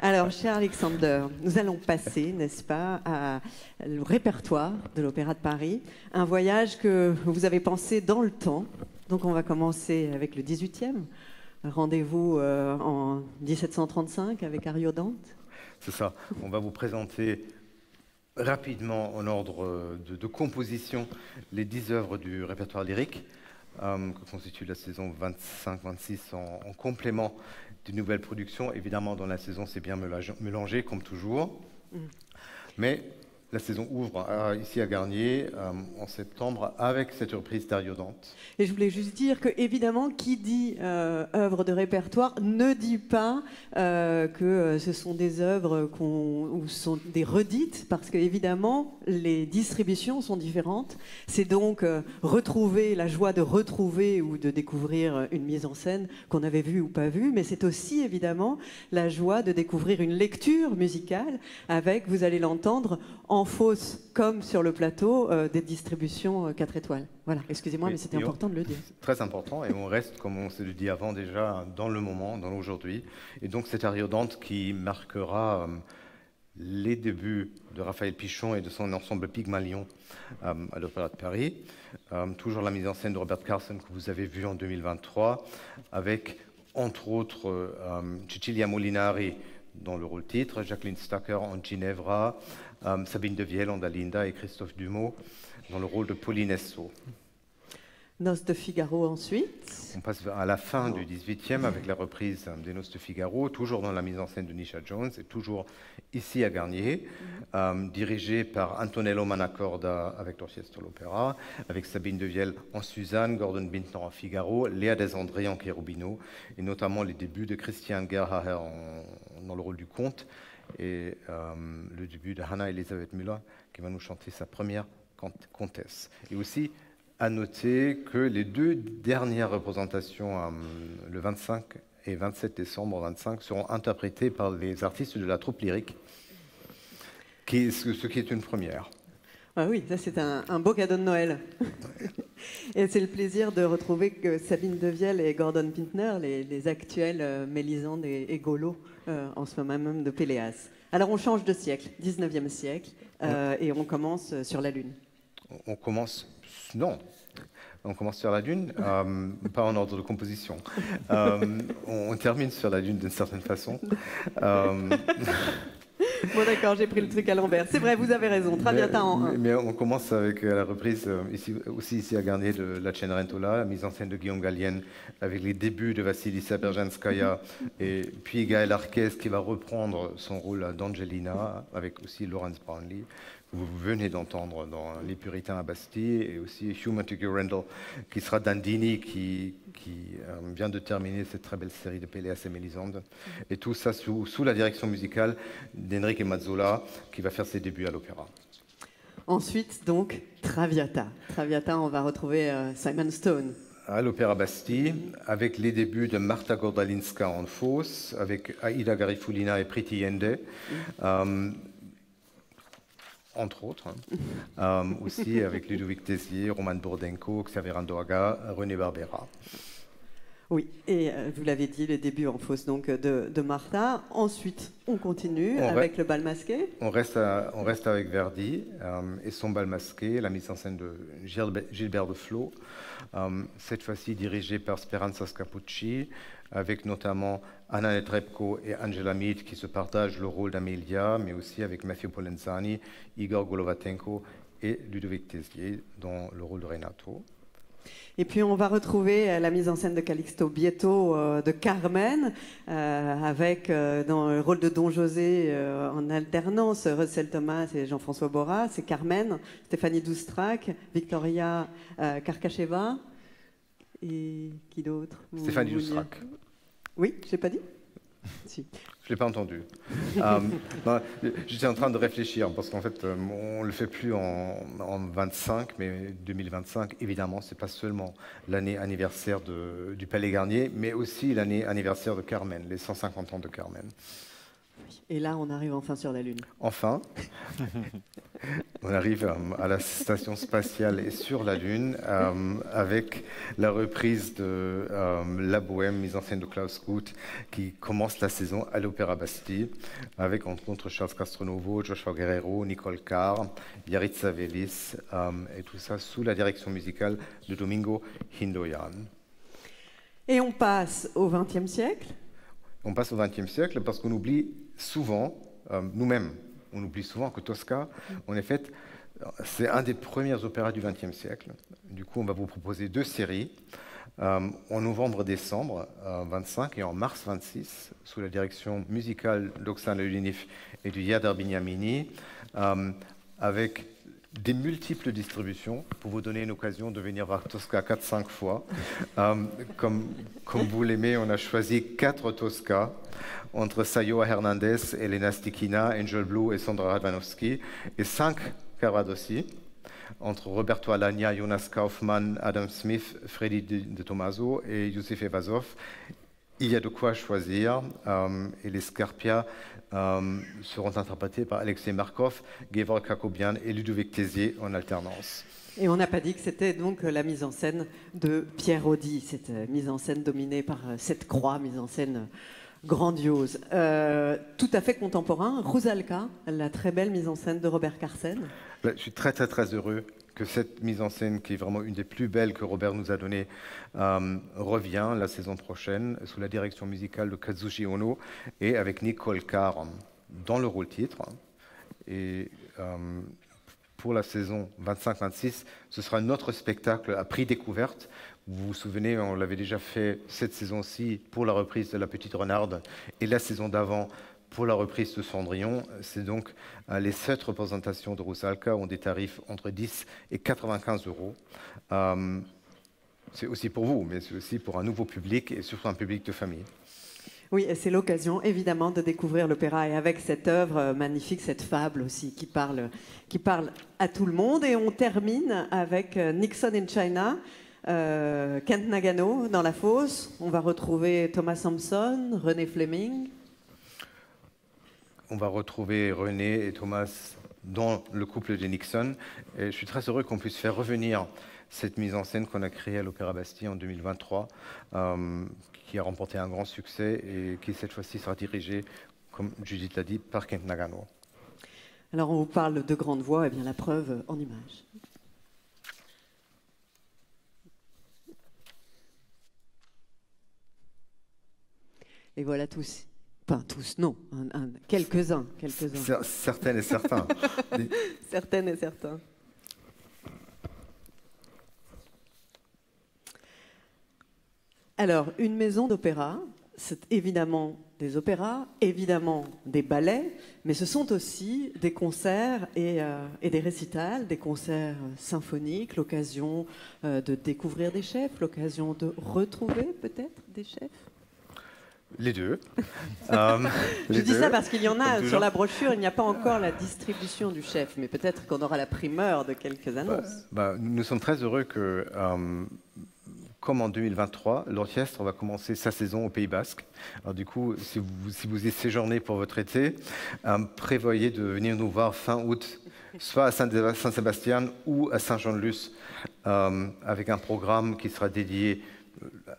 S2: Alors, cher Alexander, nous allons passer, n'est-ce pas, au répertoire de l'Opéra de Paris, un voyage que vous avez pensé dans le temps. Donc on va commencer avec le 18e. Rendez-vous en 1735 avec Ariodante.
S1: C'est ça. On va vous présenter rapidement en ordre de composition les 10 œuvres du répertoire lyrique que constitue la saison 25-26 en complément d'une nouvelle production. Évidemment, dans la saison, c'est bien mélangé, comme toujours. Mais la saison ouvre ici à Garnier en septembre avec cette reprise d'Ario Dante.
S2: Et je voulais juste dire que, évidemment, qui dit œuvre de répertoire ne dit pas que ce sont des œuvres ou sont des redites, parce qu'évidemment, les distributions sont différentes. C'est donc retrouver la joie de retrouver ou de découvrir une mise en scène qu'on avait vue ou pas vue, mais c'est aussi, évidemment, la joie de découvrir une lecture musicale avec, vous allez l'entendre, en fausse comme sur le plateau, des distributions 4 étoiles. Voilà, excusez-moi, mais c'était important de le dire.
S1: Très important, et on reste, comme on s'est dit avant déjà, dans le moment, dans l'aujourd'hui. Et donc c'est Ario Dante qui marquera les débuts de Raphaël Pichon et de son ensemble Pygmalion à l'Opéra de Paris. Toujours la mise en scène de Robert Carson que vous avez vu en 2023, avec entre autres Cecilia Molinari dans le rôle titre, Jacqueline Stacker en Ginevra, Sabine de Viel en Dalinda et Christophe Dumont dans le rôle de Polinesso.
S2: Noces de Figaro ensuite.
S1: On passe à la fin du 18e avec la reprise des Noces de Figaro, toujours dans la mise en scène de Nisha Jones et toujours ici à Garnier, dirigé par Antonello Manacorda avec l'Orchestre de l'Opéra, avec Sabine de Viel en Suzanne, Gordon Bintner en Figaro, Léa Desandré en Cherubino, et notamment les débuts de Christian Gerhaher dans le rôle du comte, et le début de Hannah Elisabeth Müller qui va nous chanter sa première comtesse. Et aussi à noter que les 2 dernières représentations, le 25 et 27 décembre 25, seront interprétées par les artistes de la troupe lyrique, ce qui est une première.
S2: Ah oui, ça c'est un beau cadeau de Noël. Et c'est le plaisir de retrouver que Sabine de Viel et Gordon Bintner, les actuels Mélisande et Golo, en ce moment même de Péléas. Alors on change de siècle, 19e siècle, et on commence sur la Lune.
S1: On commence sur la Lune, pas en ordre de composition. On termine sur la Lune d'une certaine façon.
S2: Bon d'accord, j'ai pris le truc à l'envers. C'est vrai, vous avez raison, Traviata en 1.
S1: Mais on commence avec la reprise, ici à Garnier, de La Cenerentola, la mise en scène de Guillaume Gallienne, avec les débuts de Vassilissa Berjanskaya, et puis Gaël Arquez qui va reprendre son rôle d'Angelina, avec aussi Lawrence Brownlee, que vous venez d'entendre dans Les Puritains à Bastille, et aussi Hugh Montagu Randall, qui sera Dandini, qui vient de terminer cette très belle série de Péléas et Mélisande. Et tout ça sous la direction musicale d'Enrique Mazzola, qui va faire ses débuts à l'opéra.
S2: Ensuite, donc, Traviata. Traviata, on va retrouver Simon Stone.
S1: À l'Opéra Bastille, avec les débuts de Marta Gordalinska en Fausse, avec Aida Garifulina et Priti Yende, entre autres, aussi avec Ludovic Tézier, Roman Bourdenko, Xavier Andoaga, René Barbera.
S2: Oui, et vous l'avez dit, les débuts en Fausse donc, de Martha. Ensuite, on continue avec le bal masqué.
S1: On reste avec Verdi et son bal masqué, la mise en scène de Gilbert de Flot, cette fois-ci dirigée par Speranza Scapucci, avec notamment Anna Netrebko et Angela Mead qui se partagent le rôle d'Amelia, mais aussi avec Matthew Polenzani, Igor Golovatenko et Ludovic Tézier dans le rôle de Renato.
S2: Et puis on va retrouver la mise en scène de Calixto Bieto de Carmen, avec dans le rôle de Don José en alternance Russell Thomas et Jean-François Borras, c'est Carmen, Stéphanie Doustrac, Victoria Karkacheva et qui d'autre?
S1: Stéphanie Doustrac.
S2: Oui, je l'ai pas dit? Si.
S1: Je ne l'ai pas entendu. J'étais en train de réfléchir, parce qu'en fait, on ne le fait plus en 25, mais 2025, évidemment, ce n'est pas seulement l'année anniversaire du Palais Garnier, mais aussi l'année anniversaire de Carmen, les 150 ans de Carmen.
S2: Et là, on arrive enfin sur la Lune.
S1: Enfin, on arrive à la station spatiale et sur la Lune, avec la reprise de La Bohème, mise en scène de Klaus Guth, qui commence la saison à l'Opéra Bastille, avec entre autres Charles Castronovo, Joshua Guerrero, Nicole Carr, Yaritza Velis, et tout ça sous la direction musicale de Domingo Hindoyan.
S2: Et on passe au XXe siècle.
S1: On passe au XXe siècle parce qu'on oublie souvent, nous-mêmes, On oublie souvent que Tosca, en effet, c'est un des premiers opéras du XXe siècle. Du coup, on va vous proposer 2 séries, en novembre-décembre 25 et en mars 26, sous la direction musicale d'Oksana Ulinif et du Yadar Binyamini, avec des multiples distributions pour vous donner une occasion de venir voir Tosca 4-5 fois. Comme vous l'aimez, on a choisi 4 Tosca entre Sayoa Hernandez, Elena Stikina, Angel Blue et Sandra Radvanovsky, et 5 Cavaradossi entre Roberto Alagna, Jonas Kaufmann, Adam Smith, Freddy de Tomaso et Youssef Evazov. Il y a de quoi choisir, et les Scarpia seront interprétés par Alexei Markov, Gevorg Kakobian et Ludovic Tézier en alternance.
S2: Et on n'a pas dit que c'était donc la mise en scène de Pierre Audi, cette mise en scène dominée par cette croix, mise en scène grandiose. Tout à fait contemporain, Rusalka, la très belle mise en scène de Robert Carsen.
S1: Je suis très heureux que cette mise en scène, qui est vraiment une des plus belles que Robert nous a données, revient la saison prochaine sous la direction musicale de Kazushi Ono et avec Nicole Carr dans le rôle titre. Et pour la saison 25-26, ce sera notre spectacle à prix découverte. Vous vous souvenez, on l'avait déjà fait cette saison-ci pour la reprise de La Petite Renarde et la saison d'avant pour la reprise de Cendrillon. C'est donc les 7 représentations de Rusalka ont des tarifs entre 10 et 95 euros. C'est aussi pour vous, mais c'est aussi pour un nouveau public et surtout un public de famille.
S2: Oui, et c'est l'occasion évidemment de découvrir l'opéra et avec cette œuvre magnifique, cette fable aussi qui parle à tout le monde. Et on termine avec Nixon in China, Kent Nagano dans la fosse. On va retrouver Thomas Sampson, René Fleming.
S1: On va retrouver René et Thomas dans le couple de Nixon. Et je suis très heureux qu'on puisse faire revenir cette mise en scène qu'on a créée à l'Opéra Bastille en 2023, qui a remporté un grand succès et qui cette fois-ci sera dirigée, comme Judith l'a dit, par Kent Nagano.
S2: Alors on vous parle de grande voix, et bien la preuve en images. Et voilà tous. Enfin, tous, non. Quelques-uns.
S1: Certaines et certains.
S2: Certaines et certains. Alors, une maison d'opéra, c'est évidemment des opéras, évidemment des ballets, mais ce sont aussi des concerts et des récitals, des concerts symphoniques, l'occasion de découvrir des chefs, l'occasion de retrouver peut-être des chefs.
S1: Les deux.
S2: Je dis ça parce qu'il y en a sur la brochure, il n'y a pas encore la distribution du chef, mais peut-être qu'on aura la primeur de quelques annonces.
S1: Nous sommes très heureux que, comme en 2023, l'orchestre va commencer sa saison au Pays Basque. Alors du coup, si vous y séjournez pour votre été, prévoyez de venir nous voir fin août, soit à Saint-Sébastien ou à Saint-Jean-de-Luz, avec un programme qui sera dédié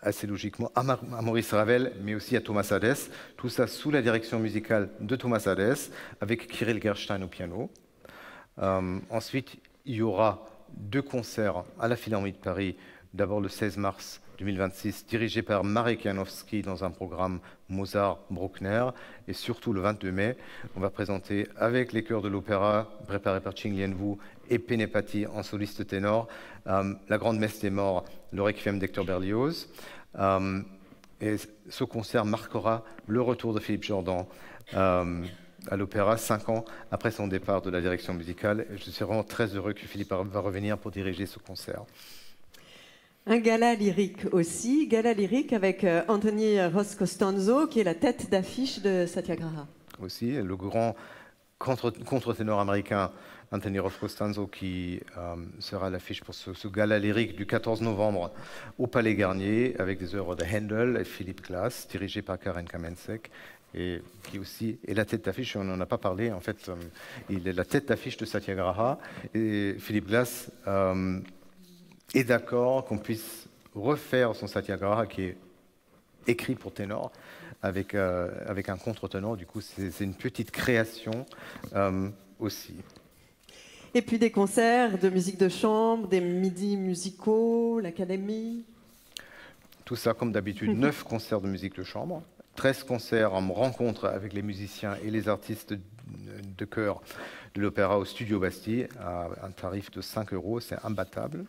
S1: assez logiquement à Maurice Ravel, mais aussi à Thomas Hadès. Tout ça sous la direction musicale de Thomas Hadès, avec Kirill Gerstein au piano. Ensuite, il y aura 2 concerts à la Philharmonie de Paris. D'abord le 16 mars 2026, dirigé par Marek Janowski dans un programme Mozart-Bruckner. Et surtout le 22 mai, on va présenter avec les chœurs de l'opéra, préparés par Ching Lien Wu et Penepati en soliste ténor, la Grande Messe des Morts, le Requiem d'Hector Berlioz. Et ce concert marquera le retour de Philippe Jordan à l'opéra 5 ans après son départ de la direction musicale. Et je suis vraiment très heureux que Philippe va revenir pour diriger ce concert.
S2: Un gala lyrique aussi, gala lyrique avec Anthony Ross-Costanzo, qui est la tête d'affiche de Satyagraha.
S1: Aussi, le grand contre-ténor américain Anthony Ross-Costanzo qui sera à l'affiche pour ce gala lyrique du 14 novembre au Palais Garnier, avec des œuvres de Handel et Philippe Glass, dirigé par Karen Kamensek, et qui aussi est la tête d'affiche, on n'en a pas parlé, en fait, il est la tête d'affiche de Satyagraha, et Philippe Glass est d'accord qu'on puisse refaire son Satyagraha qui est écrit pour ténor avec un contre-ténor. Du coup, c'est une petite création aussi.
S2: Et puis des concerts de musique de chambre, des midis musicaux, l'académie.
S1: Tout ça, comme d'habitude, 9 concerts de musique de chambre, 13 concerts en rencontre avec les musiciens et les artistes de chœur de l'Opéra au Studio Bastille à un tarif de 5 €, c'est imbattable.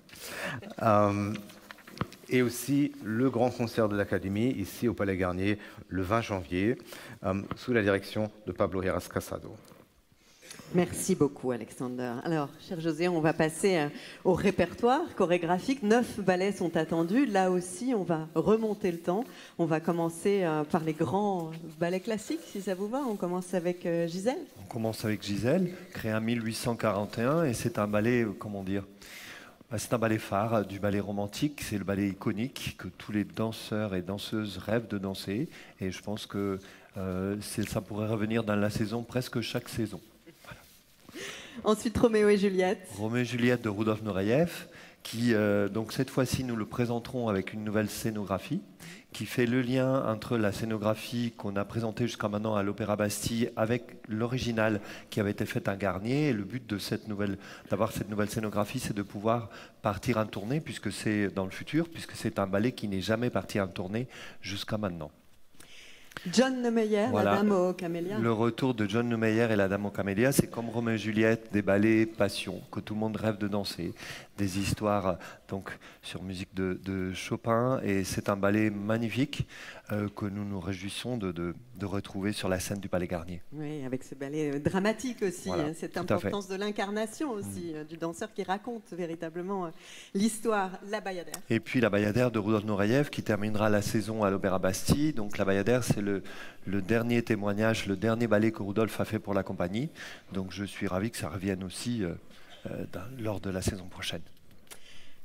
S1: Et aussi le grand concert de l'Académie, ici au Palais Garnier, le 20 janvier, sous la direction de Pablo Heras Casado.
S2: Merci beaucoup, Alexander. Alors, cher José, on va passer au répertoire chorégraphique. 9 ballets sont attendus. Là aussi, on va remonter le temps. On va commencer par les grands ballets classiques, si ça vous va. On commence avec Gisèle.
S3: On commence avec Gisèle, créé en 1841, et c'est un ballet, comment dire, c'est un ballet phare du ballet romantique. C'est le ballet iconique que tous les danseurs et danseuses rêvent de danser. Et je pense que ça pourrait revenir dans la saison, presque chaque saison.
S2: Ensuite, Roméo et Juliette.
S3: Roméo et Juliette de Rudolf Nureyev, qui, donc cette fois-ci, nous le présenterons avec une nouvelle scénographie, qui fait le lien entre la scénographie qu'on a présentée jusqu'à maintenant à l'Opéra Bastille avec l'original qui avait été fait à Garnier. Et le but de d'avoir cette nouvelle scénographie, c'est de pouvoir partir en tournée, puisque c'est dans le futur, puisque c'est un ballet qui n'est jamais parti en tournée jusqu'à maintenant.
S2: John Neumeyer,
S3: voilà,
S2: La Dame aux Camélias.
S3: Le retour de John Neumeyer et La Dame aux Camélias, c'est comme Roméo et Juliette, des ballets passion, que tout le monde rêve de danser, des histoires donc sur musique de Chopin, et c'est un ballet magnifique que nous nous réjouissons de retrouver sur la scène du Palais Garnier.
S2: Oui, avec ce ballet dramatique aussi,
S3: voilà,
S2: hein, cette importance de l'incarnation aussi, du danseur qui raconte véritablement l'histoire, La Bayadère.
S3: Et puis La Bayadère de Rudolf Nureyev qui terminera la saison à l'Opéra Bastille. Donc La Bayadère, c'est le dernier témoignage, le dernier ballet que Rudolf a fait pour la compagnie. Donc je suis ravi que ça revienne aussi lors de la saison prochaine.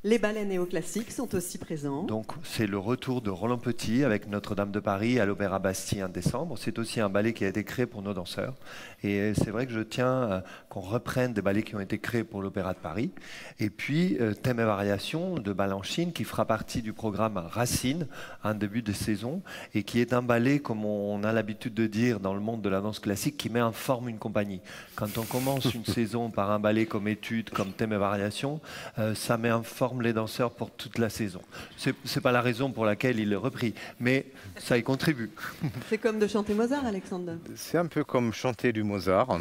S2: Les ballets néoclassiques sont aussi présents.
S3: Donc c'est le retour de Roland Petit avec Notre-Dame de Paris à l'Opéra Bastille en décembre. C'est aussi un ballet qui a été créé pour nos danseurs. Et c'est vrai que je tiens qu'on reprenne des ballets qui ont été créés pour l'Opéra de Paris. Et puis Thème et Variations de Balanchine qui fera partie du programme Racine en début de saison et qui est un ballet, comme on a l'habitude de dire dans le monde de la danse classique, qui met en forme une compagnie. Quand on commence une saison par un ballet comme Étude, comme Thème et Variations, ça met en forme les danseurs pour toute la saison. C'est pas la raison pour laquelle il est repris, mais ça y contribue.
S2: C'est comme de chanter Mozart, Alexander.
S1: C'est un peu comme chanter du Mozart.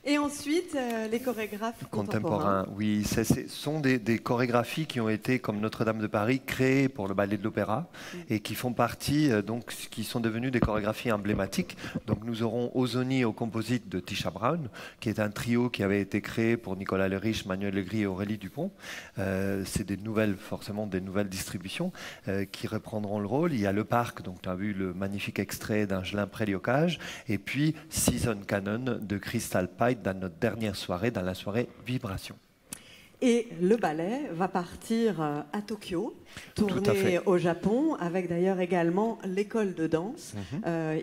S2: Et ensuite, les chorégraphes contemporains.
S3: Oui, ce sont des chorégraphies qui ont été, comme Notre-Dame de Paris, créées pour le ballet de l'opéra et qui font partie, donc, qui sont devenues des chorégraphies emblématiques. Donc nous aurons Ozoni au composite de Tisha Brown, qui est un trio qui avait été créé pour Nicolas Le Riche, Manuel Legris et Aurélie Dupont. C'est forcément des nouvelles distributions qui reprendront le rôle. Il y a Le Parc, donc tu as vu le magnifique extrait d'Angelin Préliocage, et puis Season Canon de Crystal Pite dans notre dernière soirée, dans la soirée Vibration.
S2: Et le ballet va partir à Tokyo, tourner au Japon, avec d'ailleurs également l'école de danse.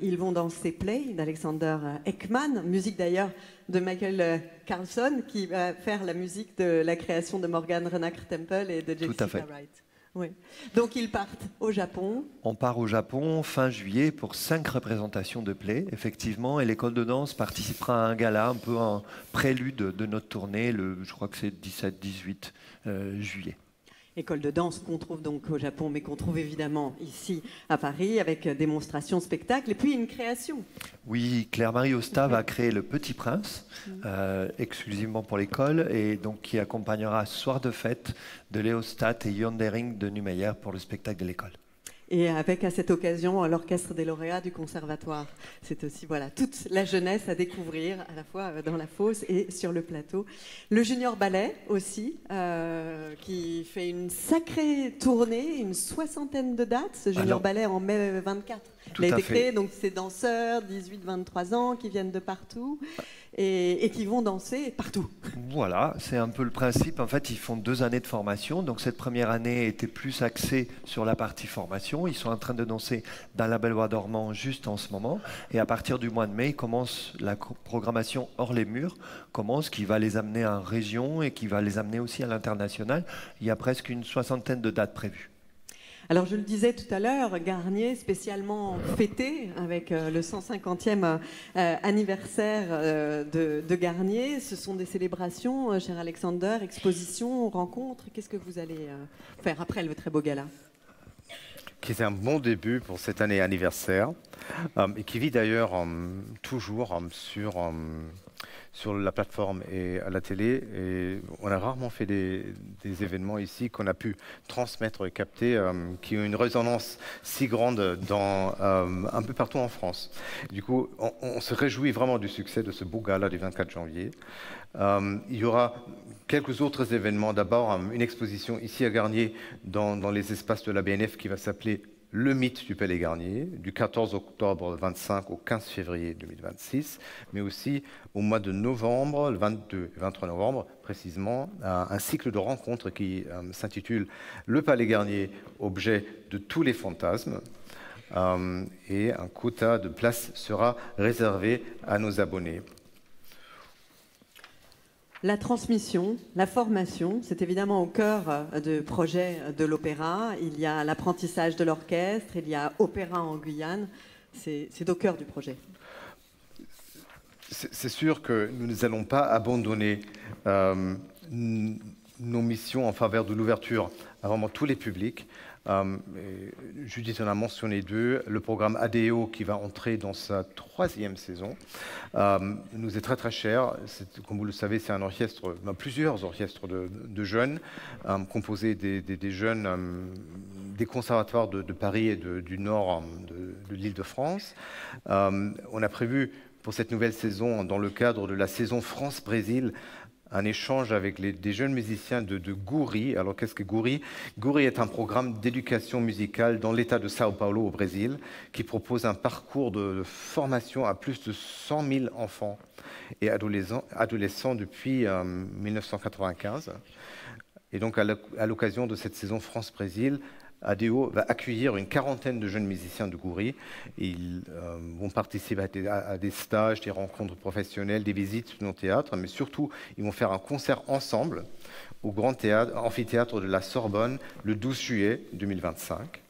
S2: Ils vont danser Play d'Alexander Ekman, musique d'ailleurs de Michael Carlson, qui va faire la musique de la création de Morgan Renacre Temple et de Jessica Wright. Oui. Donc ils partent au Japon.
S3: On part au Japon fin juillet pour 5 représentations de Play, effectivement, et l'école de danse participera à un gala, un peu en prélude de notre tournée, je crois que c'est 17-18 juillet.
S2: École de danse qu'on trouve donc au Japon, mais qu'on trouve évidemment ici à Paris, avec démonstration, spectacle, et puis une création.
S3: Oui, Claire-Marie Ostave a créé Le Petit Prince, exclusivement pour l'école, et donc qui accompagnera Soir de fête de Léostat et Yondering de Numeyer pour le spectacle de l'école.
S2: Et avec à cette occasion l'orchestre des lauréats du conservatoire. C'est aussi voilà toute la jeunesse à découvrir à la fois dans la fosse et sur le plateau. Le Junior Ballet aussi, qui fait une sacrée tournée, une 60aine de dates. Ce Junior Ballet en mai 24. Il a été créé, donc ces danseurs 18-23 ans qui viennent de partout et qui vont danser partout.
S3: Voilà, c'est un peu le principe. En fait, ils font 2 années de formation. Donc cette première année était plus axée sur la partie formation. Ils sont en train de danser dans la Belle-Voie d'Ormans juste en ce moment. Et à partir du mois de mai, commence la programmation hors les murs, qui va les amener en région et qui va les amener aussi à l'international. Il y a presque une 60aine de dates prévues.
S2: Alors je le disais tout à l'heure, Garnier spécialement fêté avec le 150e anniversaire de Garnier. Ce sont des célébrations, cher Alexander, expositions, rencontres. Qu'est-ce que vous allez faire après le très beau gala ?
S1: qui est un bon début pour cette année anniversaire et qui vit d'ailleurs toujours sur la plateforme et à la télé. Et on a rarement fait des événements ici qu'on a pu transmettre et capter qui ont une résonance si grande un peu partout en France. Du coup, on se réjouit vraiment du succès de ce beau gala du 24 janvier. Il y aura quelques autres événements. D'abord, une exposition ici à Garnier dans les espaces de la BNF qui va s'appeler Le mythe du Palais Garnier, du 14 octobre 25 au 15 février 2026, mais aussi au mois de novembre, le 22 et 23 novembre précisément, un cycle de rencontres qui s'intitule Le Palais Garnier, objet de tous les fantasmes. Et un quota de places sera réservé à nos abonnés.
S2: La transmission, la formation, c'est évidemment au cœur du projet de l'opéra. Il y a l'apprentissage de l'orchestre, il y a Opéra en Guyane. C'est au cœur du projet.
S1: C'est sûr que nous n'allons pas abandonner nos missions en faveur de l'ouverture à vraiment tous les publics. Judith en a mentionné deux. Le programme ADO qui va entrer dans sa 3e saison nous est très très cher. Comme vous le savez, c'est un orchestre, plusieurs orchestres de jeunes composés des jeunes des conservatoires de Paris et du nord de l'Île-de-France. On a prévu pour cette nouvelle saison, dans le cadre de la saison France-Brésil, un échange avec des jeunes musiciens de Guri. Alors qu'est-ce que Guri? Guri est un programme d'éducation musicale dans l'État de Sao Paulo au Brésil qui propose un parcours de formation à plus de 100 000 enfants et adolescents depuis 1995. Et donc à l'occasion de cette saison France-Brésil, ADO va accueillir une quarantaine de jeunes musiciens de Guri. Ils vont participer à des stages, des rencontres professionnelles, des visites dans le théâtre, mais surtout, ils vont faire un concert ensemble au Grand Amphithéâtre de la Sorbonne le 12 juillet 2025.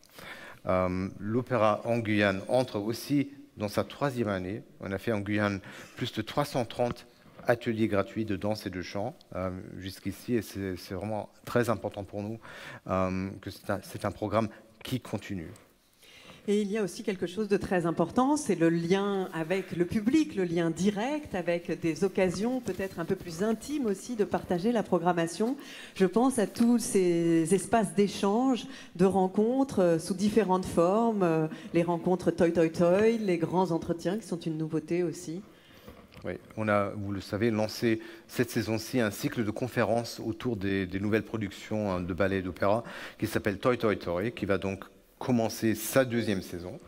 S1: L'Opéra en Guyane entre aussi dans sa 3e année. On a fait en Guyane plus de 330 ateliers gratuits de danse et de chant jusqu'ici, et c'est vraiment très important pour nous que c'est un programme qui continue.
S2: Et il y a aussi quelque chose de très important, c'est le lien avec le public, le lien direct avec des occasions peut-être un peu plus intimes aussi de partager la programmation. Je pense à tous ces espaces d'échange, de rencontres sous différentes formes, les rencontres Toi Toi Toi, les grands entretiens qui sont une nouveauté aussi.
S1: Oui, on a, vous le savez, lancé cette saison-ci un cycle de conférences autour des nouvelles productions de ballet et d'opéra qui s'appelle Toi Toi Toi, qui va donc commencer sa 2e saison.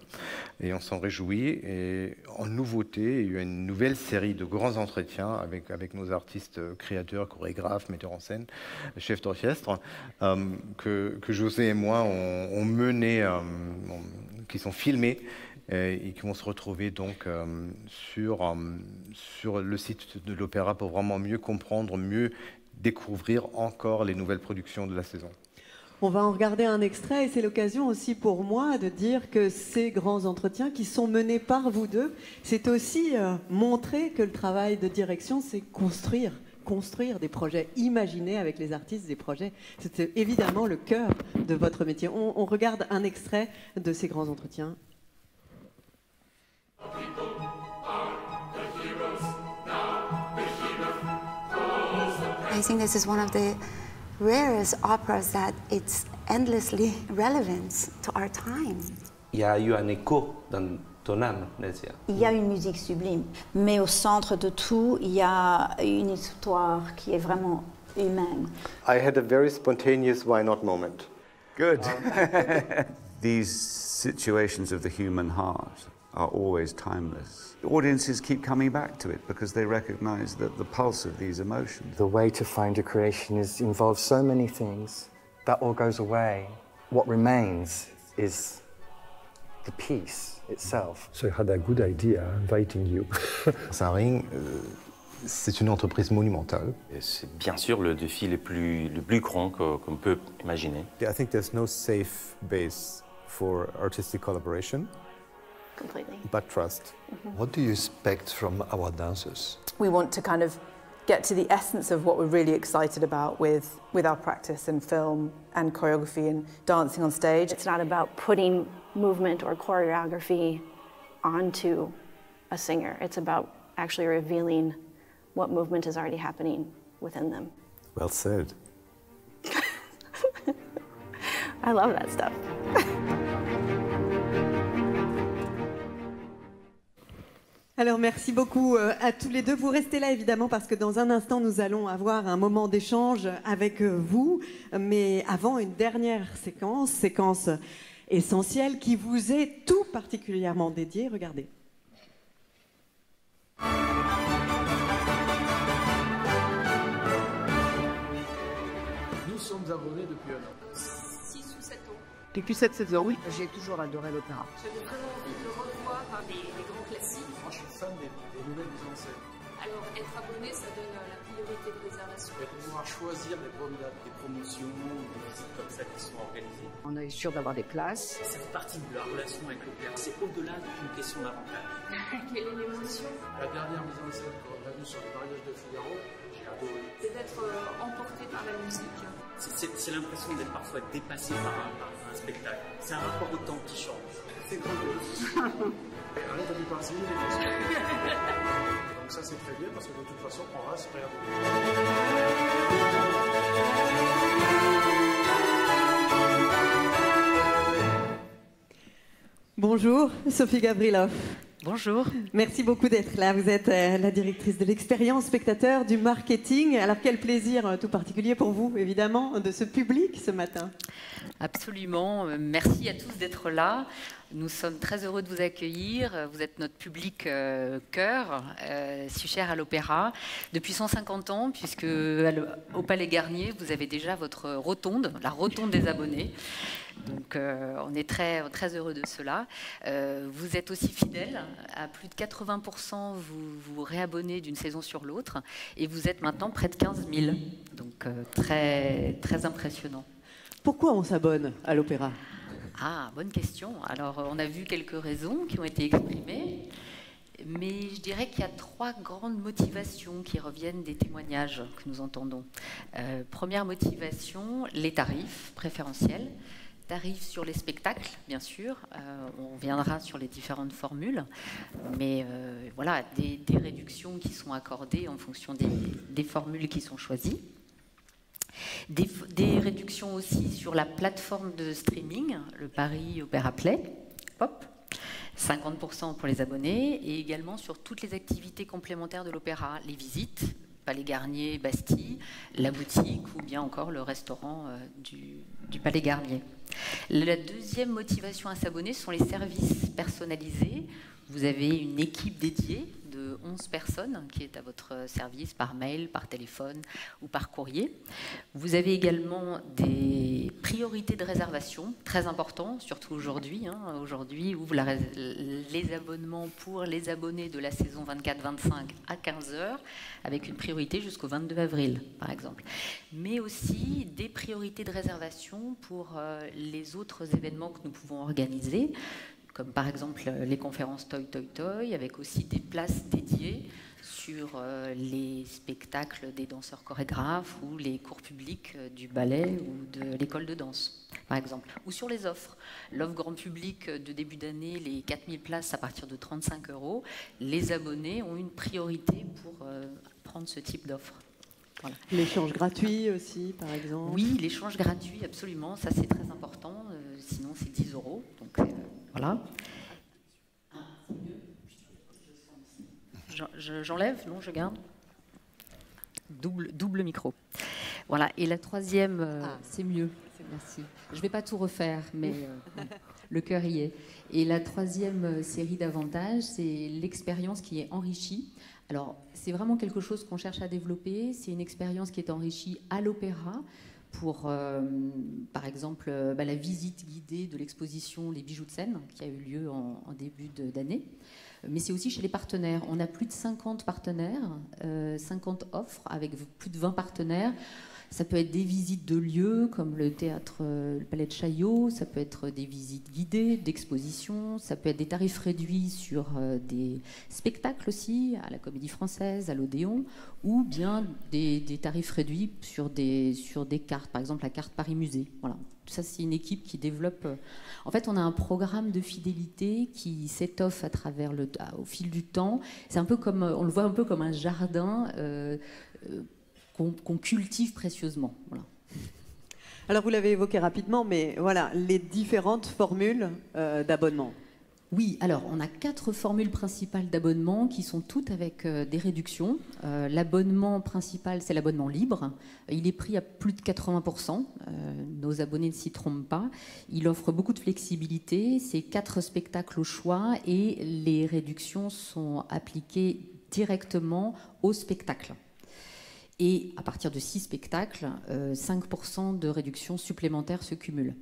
S1: Et on s'en réjouit. Et en nouveauté, il y a une nouvelle série de grands entretiens avec nos artistes créateurs, chorégraphes, metteurs en scène, chefs d'orchestre, que José et moi ont mené, qui sont filmés, et qui vont se retrouver donc sur le site de l'Opéra pour vraiment mieux comprendre, mieux découvrir encore les nouvelles productions de la saison.
S2: On va en regarder un extrait et c'est l'occasion aussi pour moi de dire que ces grands entretiens qui sont menés par vous deux, c'est aussi montrer que le travail de direction, c'est construire des projets, imaginer avec les artistes des projets. C'est évidemment le cœur de votre métier. On regarde un extrait de ces grands entretiens.
S5: I think this is one of the rarest operas that it's endlessly relevant to our time.
S9: Il y a eu un écho dans ton âme, Nesia.
S8: Il y a une musique sublime, mais au centre de tout, il y a une histoire qui est vraiment humaine.
S1: I had a very spontaneous why not moment.
S6: Good. These situations of the human heart are always timeless. Audiences keep coming back to it because they recognize that the pulse of these emotions.
S11: The way to find a creation involves so many things. That all goes away. What remains is the piece itself.
S14: So I had a good idea inviting you.
S1: Saint-Ring, c'est une entreprise monumentale.
S4: C'est bien sûr le défi le plus grand qu'on peut imaginer.
S1: I think there's no safe base for artistic collaboration.
S12: Completely.
S1: But trust.
S14: What do you expect from our dancers?
S13: We want to kind of get to the essence of what we're really excited about with our practice and film and choreography and dancing on stage.
S7: It's not about putting movement or choreography onto a singer. It's about actually revealing what movement is already happening within them.
S15: Well said.
S7: I love that stuff.
S2: Alors merci beaucoup à tous les deux. Vous restez là évidemment parce que dans un instant nous allons avoir un moment d'échange avec vous. Mais avant, une dernière séquence essentielle qui vous est tout particulièrement dédiée. Regardez.
S16: Nous sommes abonnés depuis 1 an.
S17: 6 ou 7 ans.
S16: Depuis 7 ans, oui.
S17: J'ai toujours adoré l'opéra.
S16: J'avais vraiment envie de le revoir par des grands classiques. Moi, je suis fan des nouvelles mises en scène.
S17: Alors, être abonné, ça donne la priorité de réservation.
S16: Et pouvoir choisir les bonnes dates, des promotions, des visites comme ça qui sont organisées.
S17: On est sûr d'avoir des places.
S16: Ça fait partie de la relation avec l'opéra. C'est au-delà d'une question d'avantage.
S17: Quelle est l'émotion?
S16: La dernière mise en scène qu'on a vue sur le mariage de Figaro, j'ai adoré.
S17: C'est d'être emporté par la musique.
S16: C'est l'impression d'être parfois dépassé par un spectacle. C'est un rapport au temps qui change. C'est grandiose. Arrête de lui passer les questions. Donc ça c'est très bien parce que de toute façon on va se regarder.
S2: Bonjour, Sophie Gavrilov.
S18: Bonjour.
S2: Merci beaucoup d'être là. Vous êtes la directrice de l'expérience spectateur du marketing. Alors quel plaisir tout particulier pour vous, évidemment, de ce public ce matin.
S18: Absolument. Merci à tous d'être là. Nous sommes très heureux de vous accueillir. Vous êtes notre public cœur, si cher à l'opéra, depuis 150 ans, puisque au Palais Garnier, vous avez déjà votre rotonde, la rotonde des abonnés. Donc on est très, très heureux de cela. Vous êtes aussi fidèles. À plus de 80%, vous vous réabonnez d'une saison sur l'autre. Et vous êtes maintenant près de 15 000. Donc très, très impressionnant.
S2: Pourquoi on s'abonne à l'opéra ?
S18: Ah, bonne question. Alors, on a vu quelques raisons qui ont été exprimées, mais je dirais qu'il y a 3 grandes motivations qui reviennent des témoignages que nous entendons. Première motivation, les tarifs préférentiels. Tarifs sur les spectacles, bien sûr. On reviendra sur les différentes formules, mais voilà, des réductions qui sont accordées en fonction des formules qui sont choisies. Des réductions aussi sur la plateforme de streaming, le Paris Opéra Play, Pop, 50% pour les abonnés, et également sur toutes les activités complémentaires de l'opéra, les visites, Palais Garnier, Bastille, la boutique ou bien encore le restaurant du Palais Garnier. La deuxième motivation à s'abonner sont les services personnalisés. Vous avez une équipe dédiée de 11 personnes qui est à votre service par mail, par téléphone ou par courrier. Vous avez également des priorités de réservation, très important, surtout aujourd'hui. Aujourd'hui, ouvre les abonnements pour les abonnés de la saison 24-25 à 15h, avec une priorité jusqu'au 22 avril, par exemple. Mais aussi des priorités de réservation pour les autres événements que nous pouvons organiser, comme par exemple les conférences Toy Toy Toy, avec aussi des places dédiées sur les spectacles des danseurs chorégraphes ou les cours publics du ballet ou de l'école de danse, par exemple. Ou sur les offres. L'offre grand public de début d'année, les 4000 places à partir de 35 €. Les abonnés ont une priorité pour prendre ce type d'offre. Voilà.
S2: L'échange gratuit aussi, par exemple.
S18: Oui, l'échange gratuit, absolument. Ça, c'est très important. Sinon, c'est 10 €. Donc, voilà. J'enlève? Non, je garde. Double micro. Voilà. Et la troisième...
S19: c'est mieux. Merci. Je ne vais pas tout refaire, mais le cœur y est. Et la troisième série d'avantages, c'est l'expérience qui est enrichie. Alors, c'est vraiment quelque chose qu'on cherche à développer. C'est une expérience qui est enrichie à l'opéra pour, par exemple, la visite guidée de l'exposition Les Bijoux de Seine, qui a eu lieu en début d'année. Mais c'est aussi chez les partenaires. On a plus de 50 partenaires, 50 offres avec plus de 20 partenaires. Ça peut être des visites de lieux comme le théâtre, le Palais de Chaillot, ça peut être des visites guidées, d'expositions, ça peut être des tarifs réduits sur des spectacles aussi, à la Comédie Française, à l'Odéon, ou bien des tarifs réduits sur des cartes, par exemple la carte Paris Musée. Voilà. Ça, c'est une équipe qui développe... En fait, on a un programme de fidélité qui s'étoffe au fil du temps. C'est un peu comme, on le voit un peu comme un jardin qu'on cultive précieusement. Voilà.
S2: Alors, vous l'avez évoqué rapidement, mais voilà, les différentes formules d'abonnement.
S19: Oui, alors on a 4 formules principales d'abonnement qui sont toutes avec des réductions. L'abonnement principal, c'est l'abonnement libre. Il est pris à plus de 80%. Nos abonnés ne s'y trompent pas. Il offre beaucoup de flexibilité. C'est 4 spectacles au choix et les réductions sont appliquées directement au spectacle. Et à partir de 6 spectacles, 5% de réduction supplémentaire se cumulent.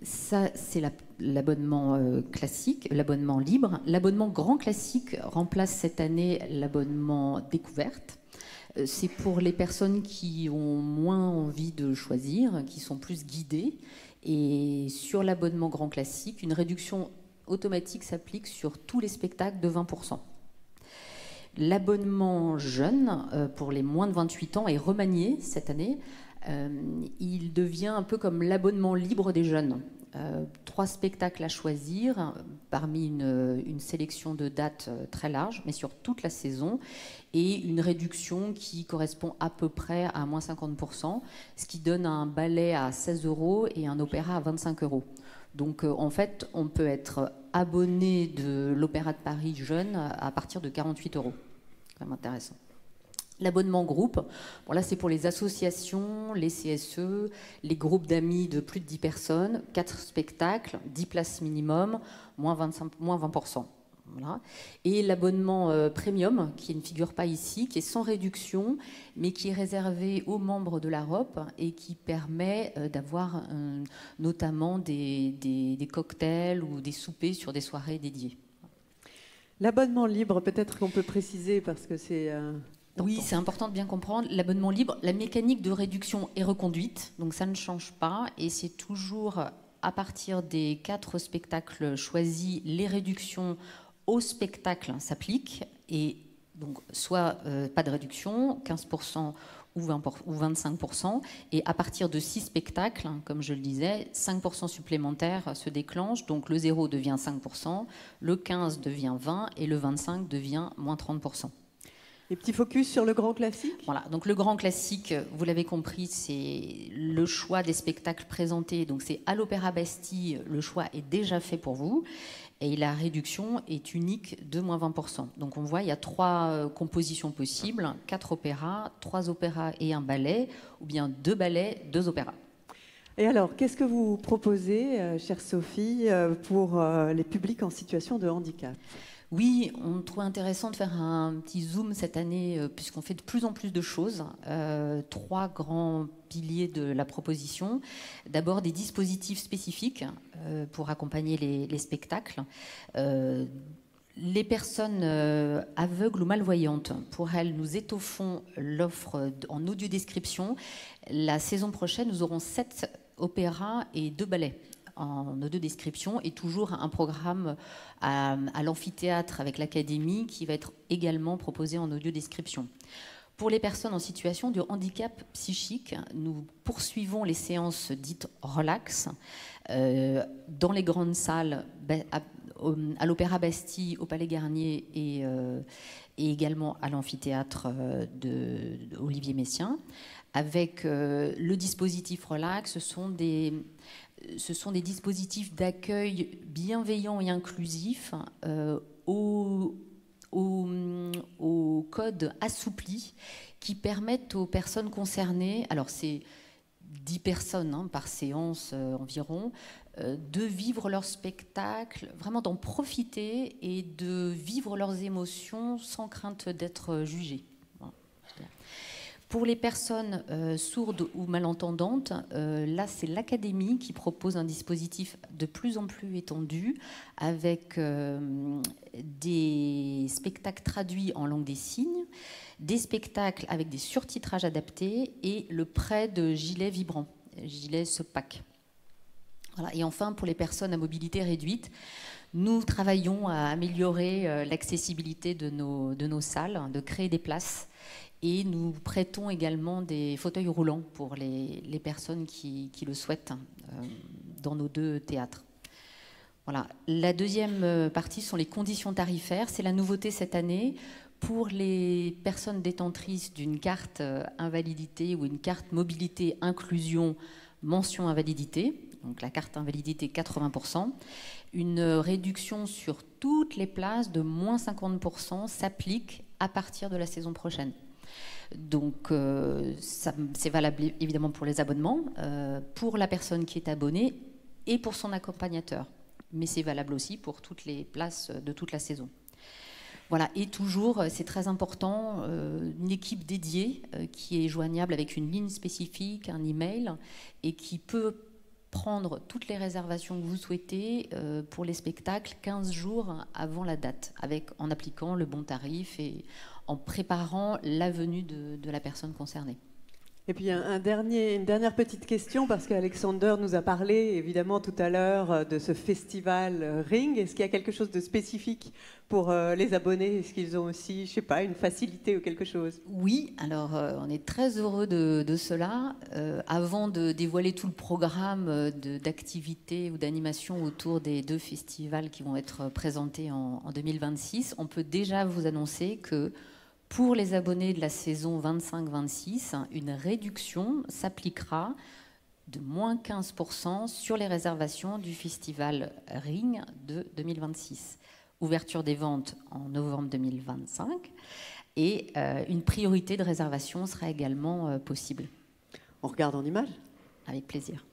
S19: Ça, c'est l'abonnement classique, l'abonnement libre. L'abonnement grand classique remplace cette année l'abonnement découverte. C'est pour les personnes qui ont moins envie de choisir, qui sont plus guidées. Et sur l'abonnement grand classique, une réduction automatique s'applique sur tous les spectacles de 20%. L'abonnement jeune, pour les moins de 28 ans, est remanié cette année. Il devient un peu comme l'abonnement libre des jeunes. 3 spectacles à choisir parmi une sélection de dates très large, mais sur toute la saison, et une réduction qui correspond à peu près à moins 50%, ce qui donne un ballet à 16 € et un opéra à 25 €. Donc en fait, on peut être abonné de l'Opéra de Paris jeune à partir de 48 €. C'est vraiment intéressant. L'abonnement groupe, bon là c'est pour les associations, les CSE, les groupes d'amis de plus de 10 personnes, 4 spectacles, 10 places minimum, moins 20%. Voilà. Et l'abonnement premium, qui ne figure pas ici, qui est sans réduction, mais qui est réservé aux membres de l'AROP et qui permet d'avoir notamment des cocktails ou des soupers sur des soirées dédiées.
S2: L'abonnement libre, peut-être qu'on peut préciser parce que c'est...
S19: Oui, c'est important de bien comprendre. L'abonnement libre, la mécanique de réduction est reconduite, donc ça ne change pas. Et c'est toujours à partir des 4 spectacles choisis, les réductions au spectacle s'appliquent. Et donc, soit pas de réduction, 15% ou 25%. Et à partir de 6 spectacles, comme je le disais, 5% supplémentaires se déclenchent. Donc le 0 devient 5%, le 15 devient 20% et le 25 devient moins 30%.
S2: Les petits focus sur le grand classique.
S19: Voilà, donc le grand classique, vous l'avez compris, c'est le choix des spectacles présentés. Donc c'est à l'Opéra Bastille, le choix est déjà fait pour vous. Et la réduction est unique de moins 20%. Donc on voit, il y a 3 compositions possibles, 4 opéras, 3 opéras et un ballet, ou bien 2 ballets, 2 opéras.
S2: Et alors, qu'est-ce que vous proposez, chère Sophie, pour les publics en situation de handicap ?
S19: Oui, on trouve intéressant de faire un petit zoom cette année, puisqu'on fait de plus en plus de choses. 3 grands piliers de la proposition. D'abord, des dispositifs spécifiques pour accompagner les spectacles. Les personnes aveugles ou malvoyantes, pour elles, nous étoffons l'offre en audio-description. La saison prochaine, nous aurons 7 opéras et 2 ballets en audio-description et toujours un programme à l'amphithéâtre avec l'Académie qui va être également proposé en audio-description. Pour les personnes en situation de handicap psychique, nous poursuivons les séances dites relax dans les grandes salles à l'Opéra Bastille, au Palais Garnier et également à l'amphithéâtre d'Olivier Messiaen. Avec le dispositif relax, ce sont des dispositifs d'accueil bienveillants et inclusifs au code assoupli qui permettent aux personnes concernées, alors c'est 10 personnes par séance environ, de vivre leur spectacle, vraiment d'en profiter et de vivre leurs émotions sans crainte d'être jugées. Pour les personnes sourdes ou malentendantes, là c'est l'Académie qui propose un dispositif de plus en plus étendu avec des spectacles traduits en langue des signes, des spectacles avec des surtitrages adaptés et le prêt de gilets vibrants, gilets SOPAC. Voilà. Et enfin, pour les personnes à mobilité réduite, nous travaillons à améliorer l'accessibilité de nos salles, de créer des places. Et nous prêtons également des fauteuils roulants pour les personnes qui le souhaitent dans nos 2 théâtres. Voilà. La deuxième partie sont les conditions tarifaires. C'est la nouveauté cette année. Pour les personnes détentrices d'une carte invalidité ou une carte mobilité inclusion mention invalidité, donc la carte invalidité 80%, une réduction sur toutes les places de moins 50% s'applique à partir de la saison prochaine. Donc c'est valable évidemment pour les abonnements, pour la personne qui est abonnée et pour son accompagnateur. Mais c'est valable aussi pour toutes les places de toute la saison. Voilà, et toujours, c'est très important, une équipe dédiée qui est joignable avec une ligne spécifique, un email, et qui peut prendre toutes les réservations que vous souhaitez pour les spectacles 15 jours avant la date, en appliquant le bon tarif et en préparant la venue de la personne concernée.
S2: Et puis une dernière petite question, parce qu'Alexander nous a parlé évidemment tout à l'heure de ce festival Ring. Est-ce qu'il y a quelque chose de spécifique pour les abonnés? Est-ce qu'ils ont aussi, je sais pas, une facilité ou quelque chose?
S19: Oui, alors on est très heureux de cela. Avant de dévoiler tout le programme d'activités ou d'animations autour des 2 festivals qui vont être présentés en 2026, on peut déjà vous annoncer que pour les abonnés de la saison 25-26, une réduction s'appliquera de moins 15% sur les réservations du festival Ring de 2026. Ouverture des ventes en novembre 2025 et une priorité de réservation sera également possible.
S2: On regarde en image ?
S19: Avec plaisir.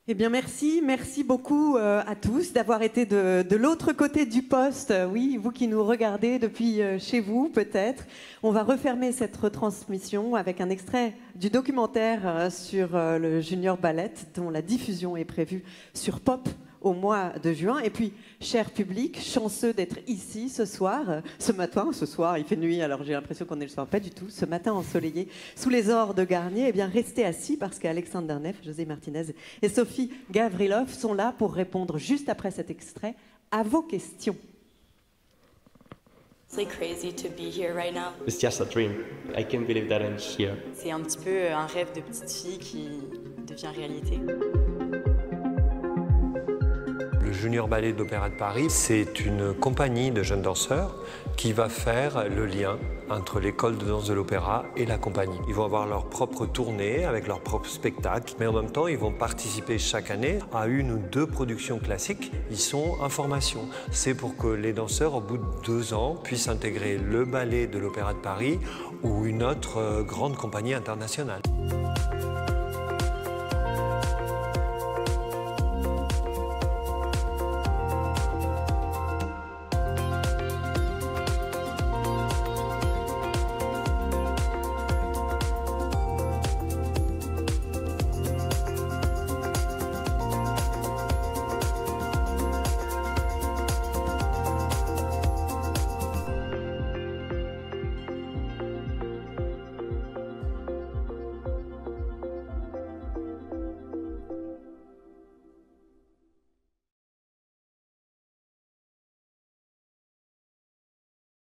S2: Eh bien, merci beaucoup à tous d'avoir été de l'autre côté du poste. Oui, vous qui nous regardez depuis chez vous, peut-être. On va refermer cette retransmission avec un extrait du documentaire sur le Junior Ballet, dont la diffusion est prévue sur Pop au mois de juin. Et puis, cher public, chanceux d'être ici ce soir. Ce soir, il fait nuit, alors j'ai l'impression qu'on est le soir. Pas du tout. Ce matin ensoleillé, sous les ors de Garnier, eh bien, restez assis parce qu'Alexander Neff, José Martinez et Sophie Gavrilov sont là pour répondre juste après cet extrait à vos questions.
S15: It's crazy to be here right now.
S20: It's just a dream. I can't believe that I'm here.
S15: C'est un petit peu un rêve de petite fille qui devient réalité.
S21: Le Junior Ballet de l'Opéra de Paris, c'est une compagnie de jeunes danseurs qui va faire le lien entre l'école de danse de l'opéra et la compagnie. Ils vont avoir leur propre tournée avec leur propre spectacle, mais en même temps, ils vont participer chaque année à 1 ou 2 productions classiques. Ils sont en formation. C'est pour que les danseurs, au bout de 2 ans, puissent intégrer le ballet de l'Opéra de Paris ou une autre grande compagnie internationale.